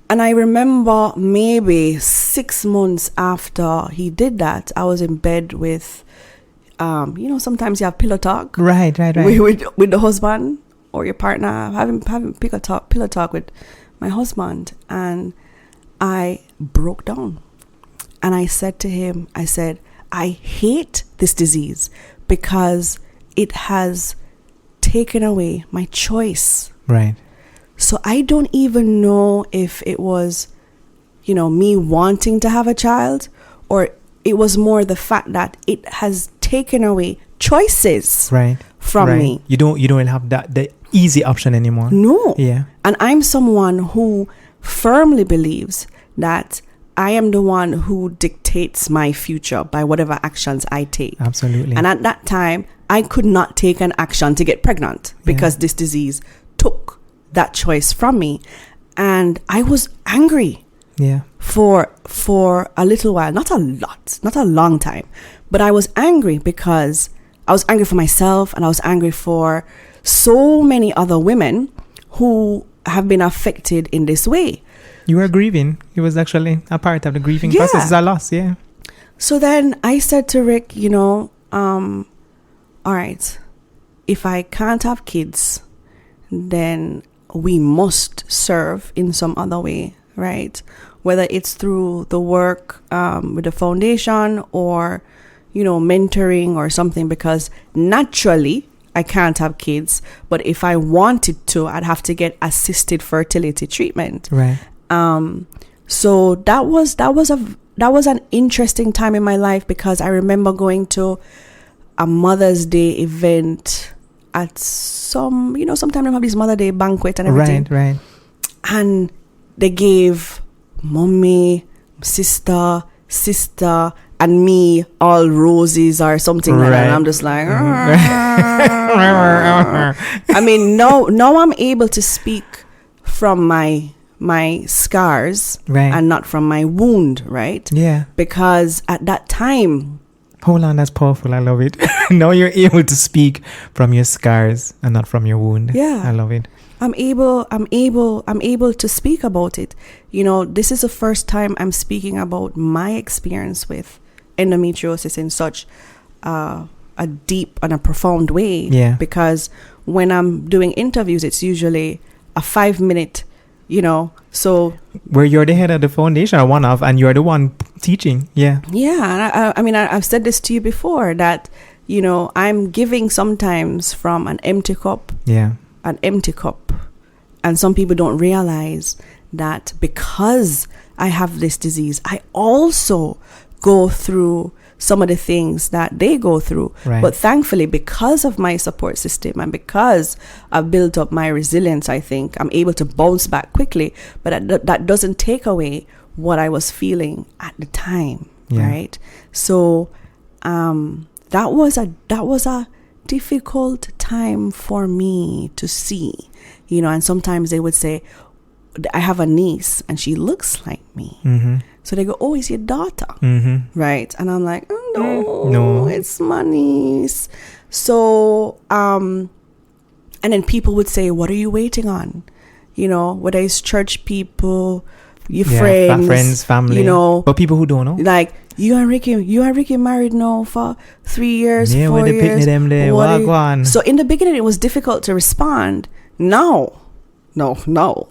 And I remember maybe 6 months after he did that, I was in bed with, you know, sometimes you have pillow talk. Right. With the husband or your partner, having pillow talk with my husband. And I broke down. And I said to him, I hate this disease because it has taken away my choice. Right. So I don't even know if it was, you know, me wanting to have a child, or it was more the fact that it has taken away choices from me. You don't have the easy option anymore. No. Yeah. And I'm someone who firmly believes that I am the one who dictates my future by whatever actions I take. Absolutely. And at that time, I could not take an action to get pregnant because this disease took that choice from me. And I was angry for a little while. Not a lot, not a long time. But I was angry because I was angry for myself, and I was angry for so many other women who have been affected in this way. You were grieving. It was actually a part of the grieving process. It's a loss, So then I said to Rick, you know, all right, if I can't have kids, then we must serve in some other way, right? Whether it's through the work with the foundation or, you know, mentoring or something, because naturally I can't have kids, but if I wanted to, I'd have to get assisted fertility treatment. Right. So that was an interesting time in my life, because I remember going to a Mother's Day event at sometimes they have this Mother's Day banquet and everything. Right. And they gave mommy, sister, and me all roses or something like that. And I'm just like, I mean, now I'm able to speak from my scars and not from my wound, right? Yeah. Because at that time... Hold on, that's powerful. I love it. Now you're able to speak from your scars and not from your wound. Yeah. I love it. I'm able to speak about it. You know, this is the first time I'm speaking about my experience with endometriosis in such a deep and a profound way. Yeah. Because when I'm doing interviews, it's usually a 5-minute, you know, so... Where you're the head of the foundation or one of, and you're the one teaching. Yeah. Yeah. And I mean, I've said this to you before that, you know, I'm giving sometimes from an empty cup. Yeah. An empty cup. And some people don't realize that because I have this disease, I also go through some of the things that they go through. Right. But thankfully, because of my support system and because I've built up my resilience, I think I'm able to bounce back quickly. But that doesn't take away what I was feeling at the time. Yeah. Right. So that was a difficult time for me to see, you know. And sometimes they would say, I have a niece and she looks like me. Mm-hmm. So they go, oh, it's your daughter. Mm-hmm. Right. And I'm like, oh, no, it's my niece. So, and then people would say, what are you waiting on? You know, whether it's church people, your friends, family, you know, but people who don't know, like you and Ricky married now for 3 years, 4 years. So in the beginning, it was difficult to respond. No.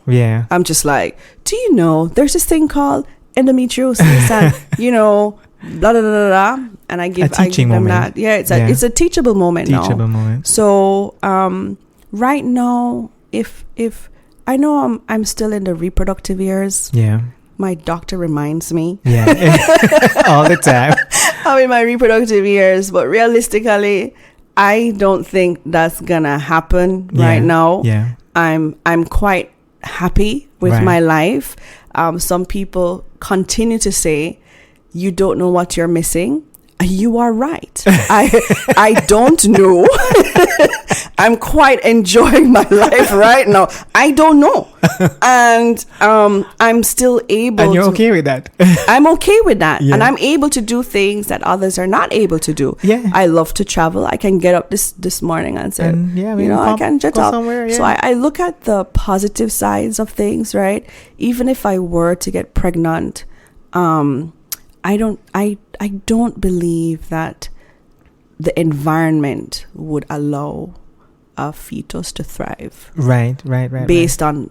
Yeah. I'm just like, do you know there's this thing called endometriosis and, you know, blah, blah, blah, blah. And I give them that. Yeah, it's a teachable moment now. So right now, if I know I'm still in the reproductive years. Yeah. My doctor reminds me. Yeah. All the time. I'm in my reproductive years, but realistically, I don't think that's gonna happen right now. Yeah. I'm quite happy with my life. Some people continue to say, you don't know what you're missing. You are right. I don't know. I'm quite enjoying my life right now. I don't know. And I'm still able to... And you're okay with that? I'm okay with that. Yeah. And I'm able to do things that others are not able to do. Yeah. I love to travel. I can get up this morning and say, I can jet up. Yeah. So I look at the positive sides of things, right? Even if I were to get pregnant, I don't believe that the environment would allow a fetus to thrive. Right. Based on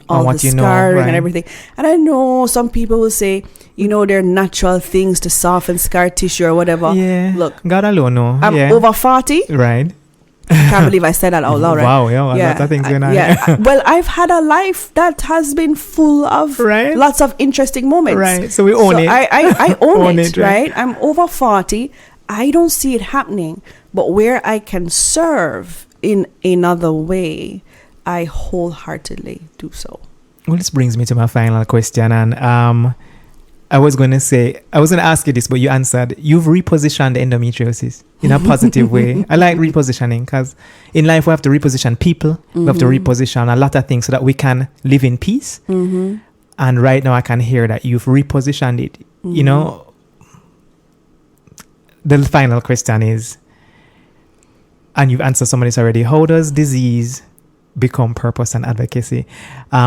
all the scarring and everything. And I know some people will say, you know, there are natural things to soften scar tissue or whatever. Yeah. Look, God alone, no. I'm over 40. Right. I can't believe I said that out loud. Right? Wow, yeah, a lot of things going on. Yeah. Well, I've had a life that has been full of lots of interesting moments. Right. So we own it. I own it, right? I'm over 40. I don't see it happening. But where I can serve in another way, I wholeheartedly do so. Well, this brings me to my final question. And I was going to ask you this, but you answered. You've repositioned endometriosis in a positive way. I like repositioning because in life we have to reposition people. Mm-hmm. We have to reposition a lot of things so that we can live in peace. Mm-hmm. And right now I can hear that you've repositioned it. Mm-hmm. You know, the final question is, and you've answered some of this already, how does disease become purpose and advocacy?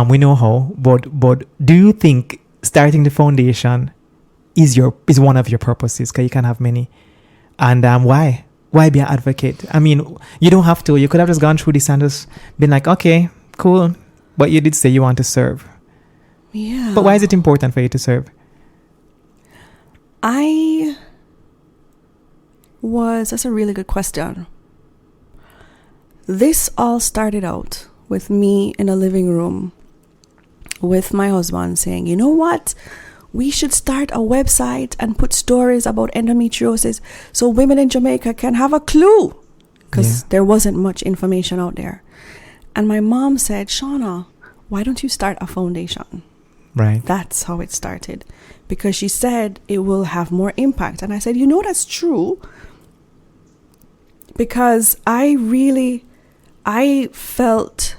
We know how, but do you think starting the foundation is one of your purposes? Because you can have many. And why be an advocate? I mean, you don't have to. You could have just gone through this and just been like, okay, cool. But you did say you want to serve. Yeah. But why is it important for you to serve? That's a really good question. This all started out with me in a living room with my husband saying, you know what? We should start a website and put stories about endometriosis so women in Jamaica can have a clue. Because there wasn't much information out there. And my mom said, Shauna, why don't you start a foundation? Right. That's how it started. Because she said it will have more impact. And I said, that's true. Because I felt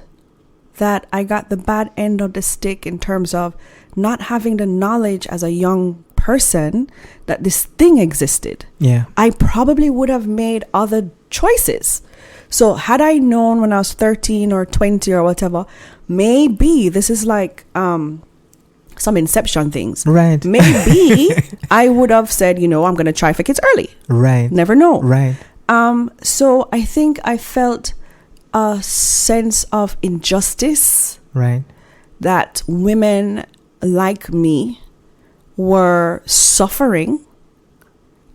that I got the bad end of the stick in terms of not having the knowledge as a young person that this thing existed. Yeah. I probably would have made other choices. So had I known when I was 13 or 20 or whatever, maybe this is like some Inception things. Right. Maybe I would have said, I'm going to try for kids early. Right. Never know. Right. So I think I felt a sense of injustice. Right. That women like me were suffering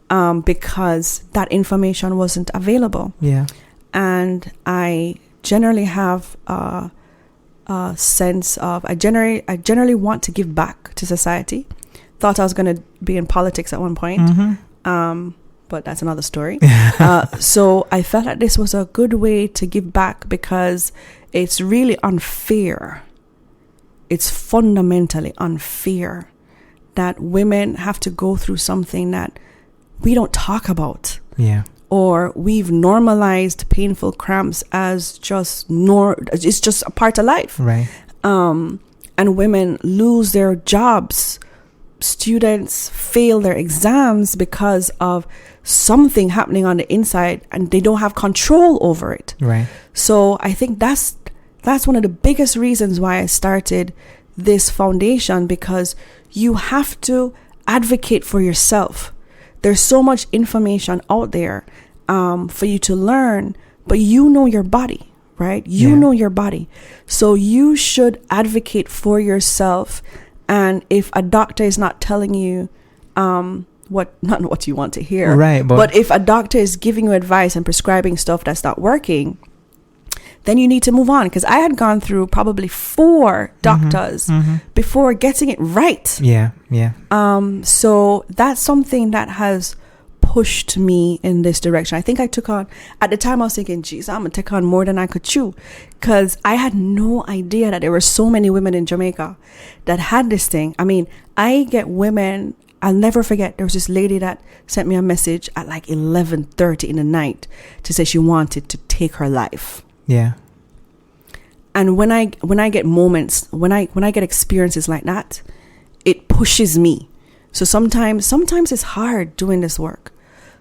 because that information wasn't available. Yeah. And I generally have a sense of, I generally want to give back to society. Thought I was going to be in politics at one point. Mm-hmm. But that's another story. So I felt like this was a good way to give back because it's really unfair. It's fundamentally unfair that women have to go through something that we don't talk about. Yeah. Or we've normalized painful cramps as it's just a part of life. Right. And women lose their jobs. Students fail their exams because of something happening on the inside and they don't have control over it. Right. So I think that's one of the biggest reasons why I started this foundation, because you have to advocate for yourself. There's so much information out there for you to learn, but you know your body, right? You know your body. So you should advocate for yourself. And if a doctor is not telling you not what you want to hear, right? But if a doctor is giving you advice and prescribing stuff that's not working, then you need to move on. Because I had gone through probably 4 doctors before getting it right. Yeah, yeah. So that's something that has pushed me in this direction. I think I took on, at the time I was thinking, geez, I'm going to take on more than I could chew. Because I had no idea that there were so many women in Jamaica that had this thing. I mean, I get women, I'll never forget, there was this lady that sent me a message at like 11:30 in the night to say she wanted to take her life. Yeah. And when I get moments, when I get experiences like that, it pushes me. So sometimes it's hard doing this work.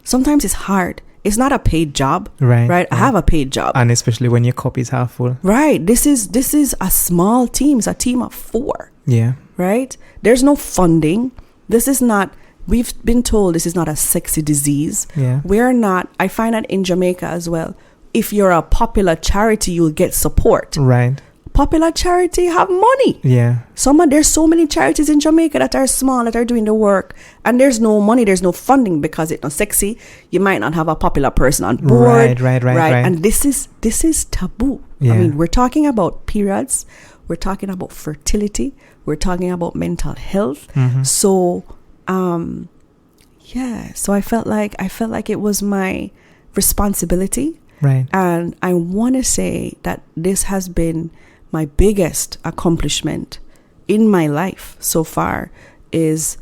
Sometimes it's hard. It's not a paid job. Right. I have a paid job. And especially when your cup is half full. Right. This is a small team. It's a team of 4. Yeah. Right. There's no funding. This is not, we've been told this is not a sexy disease. Yeah. We're not, I find that in Jamaica as well. If you're a popular charity, you'll get support. Right. Popular charity have money. Yeah. There's so many charities in Jamaica that are small, that are doing the work, and there's no money, there's no funding because it's not sexy. You might not have a popular person on board. Right. And this is taboo. Yeah. I mean, we're talking about periods, we're talking about fertility, we're talking about mental health. So, so I felt like it was my responsibility. Right. And I want to say that this has been my biggest accomplishment in my life so far, is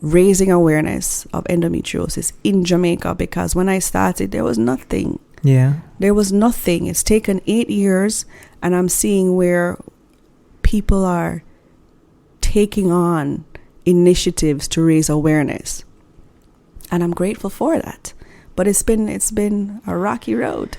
raising awareness of endometriosis in Jamaica, because when I started, there was nothing. Yeah. There was nothing. It's taken 8 years, and I'm seeing where people are taking on initiatives to raise awareness. And I'm grateful for that. But it's been a rocky road.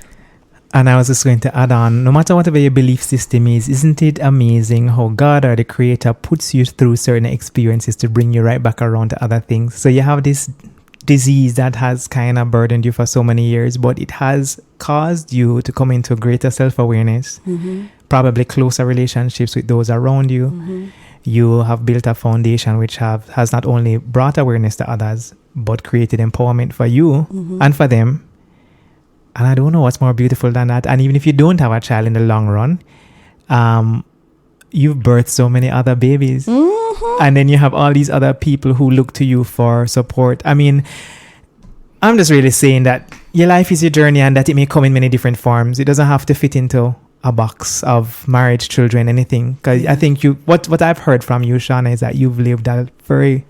And I was just going to add on, no matter whatever your belief system is, isn't it amazing how God or the Creator puts you through certain experiences to bring you right back around to other things? So you have this disease that has kind of burdened you for so many years, but it has caused you to come into greater self-awareness, probably closer relationships with those around you. You have built a foundation which has not only brought awareness to others, but created empowerment for you and for them. And I don't know what's more beautiful than that. And even if you don't have a child in the long run, you've birthed so many other babies. And then you have all these other people who look to you for support. I mean, I'm just really saying that your life is your journey and that it may come in many different forms. It doesn't have to fit into a box of marriage, children, anything. Because I think what I've heard from you, Shauna, is that you've lived a very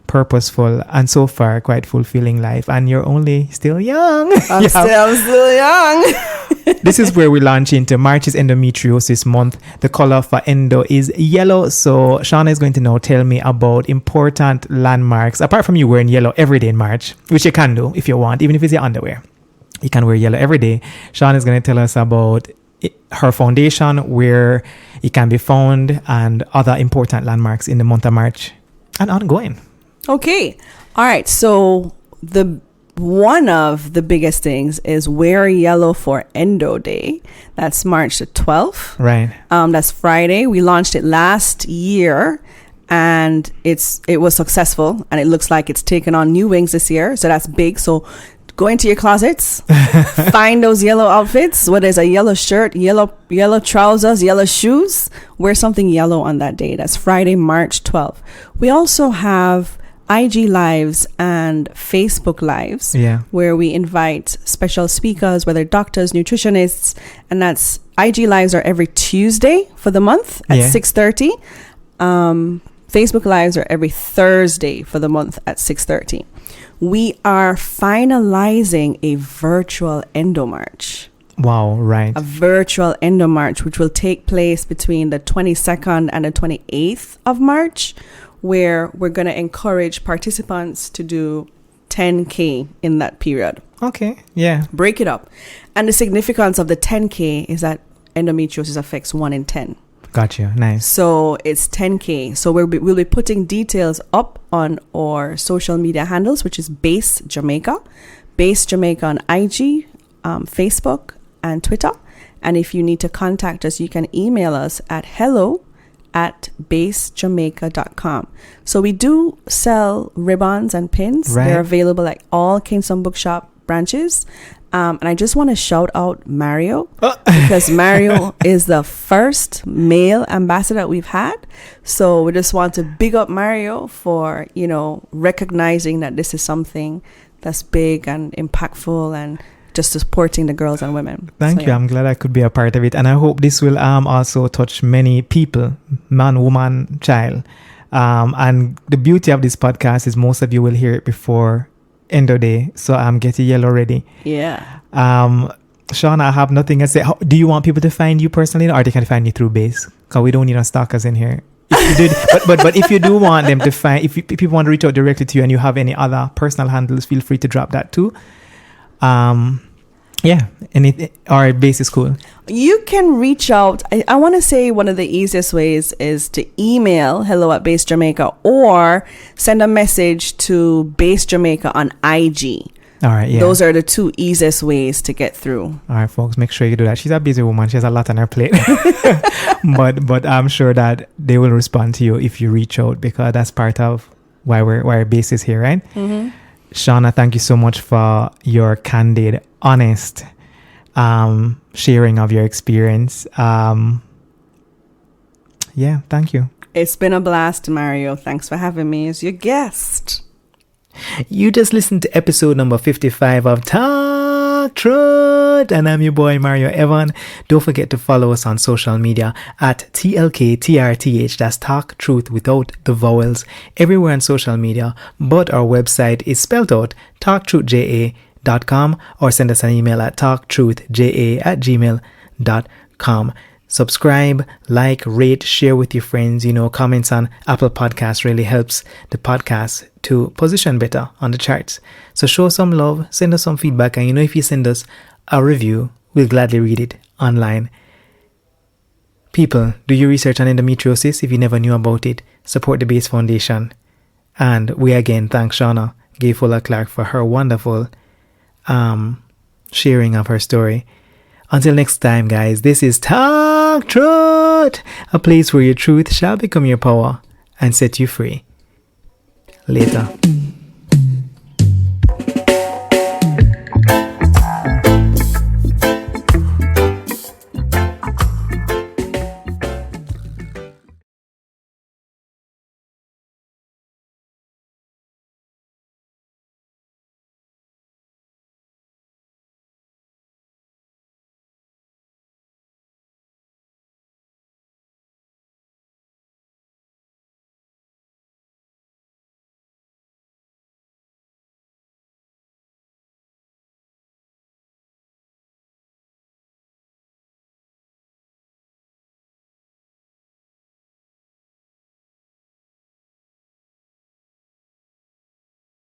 purposeful and so far quite fulfilling life, and you're only still young. I'm still young. This is where we launch into March is Endometriosis month. The color for endo is yellow. So Shauna is going to now tell me about important landmarks. Apart from you wearing yellow every day in March, which you can do if you want, even if it's your underwear, you can wear yellow every day. Shauna is going to tell us about her foundation, where it can be found, and other important landmarks in the month of March and ongoing. Okay. All right. So one of the biggest things is wear yellow for Endo Day. That's March the 12th. Right. That's Friday. We launched it last year, and it was successful, and it looks like it's taken on new wings this year. So that's big. So go into your closets, find those yellow outfits, whether it's a yellow shirt, yellow trousers, yellow shoes. Wear something yellow on that day. That's Friday, March 12th. We also have IG Lives and Facebook Lives, where we invite special speakers, whether doctors, nutritionists, and that's IG Lives are every Tuesday for the month at 6:30. Facebook Lives are every Thursday for the month at 6:30. We are finalizing a virtual Endo March. Wow, right. A virtual Endo March, which will take place between the 22nd and the 28th of March, where we're going to encourage participants to do 10K in that period. Okay, yeah. Break it up. And the significance of the 10K is that endometriosis affects 1 in 10. Gotcha, nice. So it's 10K. So we'll be putting details up on our social media handles, which is Base Jamaica. Base Jamaica on IG, Facebook, and Twitter. And if you need to contact us, you can email us at hello@basejamaica.com. So we do sell ribbons and pins. Right. They're available at all Kingston Bookshop branches. And I just want to shout out Mario because Mario is the first male ambassador that we've had. So we just want to big up Mario for, recognizing that this is something that's big and impactful and just supporting the girls and women. Thank you. I'm glad I could be a part of it. And I hope this will also touch many people, man, woman, child. And the beauty of this podcast is most of you will hear it before Endo Day. So I'm getting yellow ready. Yeah. Shauna, I have nothing to say. Do you want people to find you personally, or they can find you through Base? Because we don't need no stalkers in here. If you did, but if you do want them to find, if people want to reach out directly to you and you have any other personal handles, feel free to drop that too. Anything or Base is cool. You can reach out. I want to say one of the easiest ways is to email hello@basejamaica or send a message to Base Jamaica on IG. All right, yeah. Those are the two easiest ways to get through. All right, folks, make sure you do that. She's a busy woman. She has a lot on her plate. but I'm sure that they will respond to you if you reach out, because that's part of why our Base is here, right? Mm-hmm. Shauna, thank you so much for your candid, honest sharing of your experience. Thank you. It's been a blast, Mario. Thanks for having me as your guest. You just listened to episode number 55 of Talk Truth, and I'm your boy Mario Evon. Don't forget to follow us on social media at TLKTRTH. That's Talk Truth without the vowels, everywhere on social media. But our website is spelled out talktruthja.com, or send us an email at talktruthja@gmail.com. Subscribe, like, rate, share with your friends. Comments on Apple Podcasts really helps the podcast to position better on the charts. So show some love, send us some feedback, and if you send us a review, we'll gladly read it online. People, do your research on endometriosis if you never knew about it. Support the Base Foundation. And we again thank Shauna Fuller Clarke for her wonderful sharing of her story. Until next time, guys, this is Talk Truth, a place where your truth shall become your power and set you free. Later.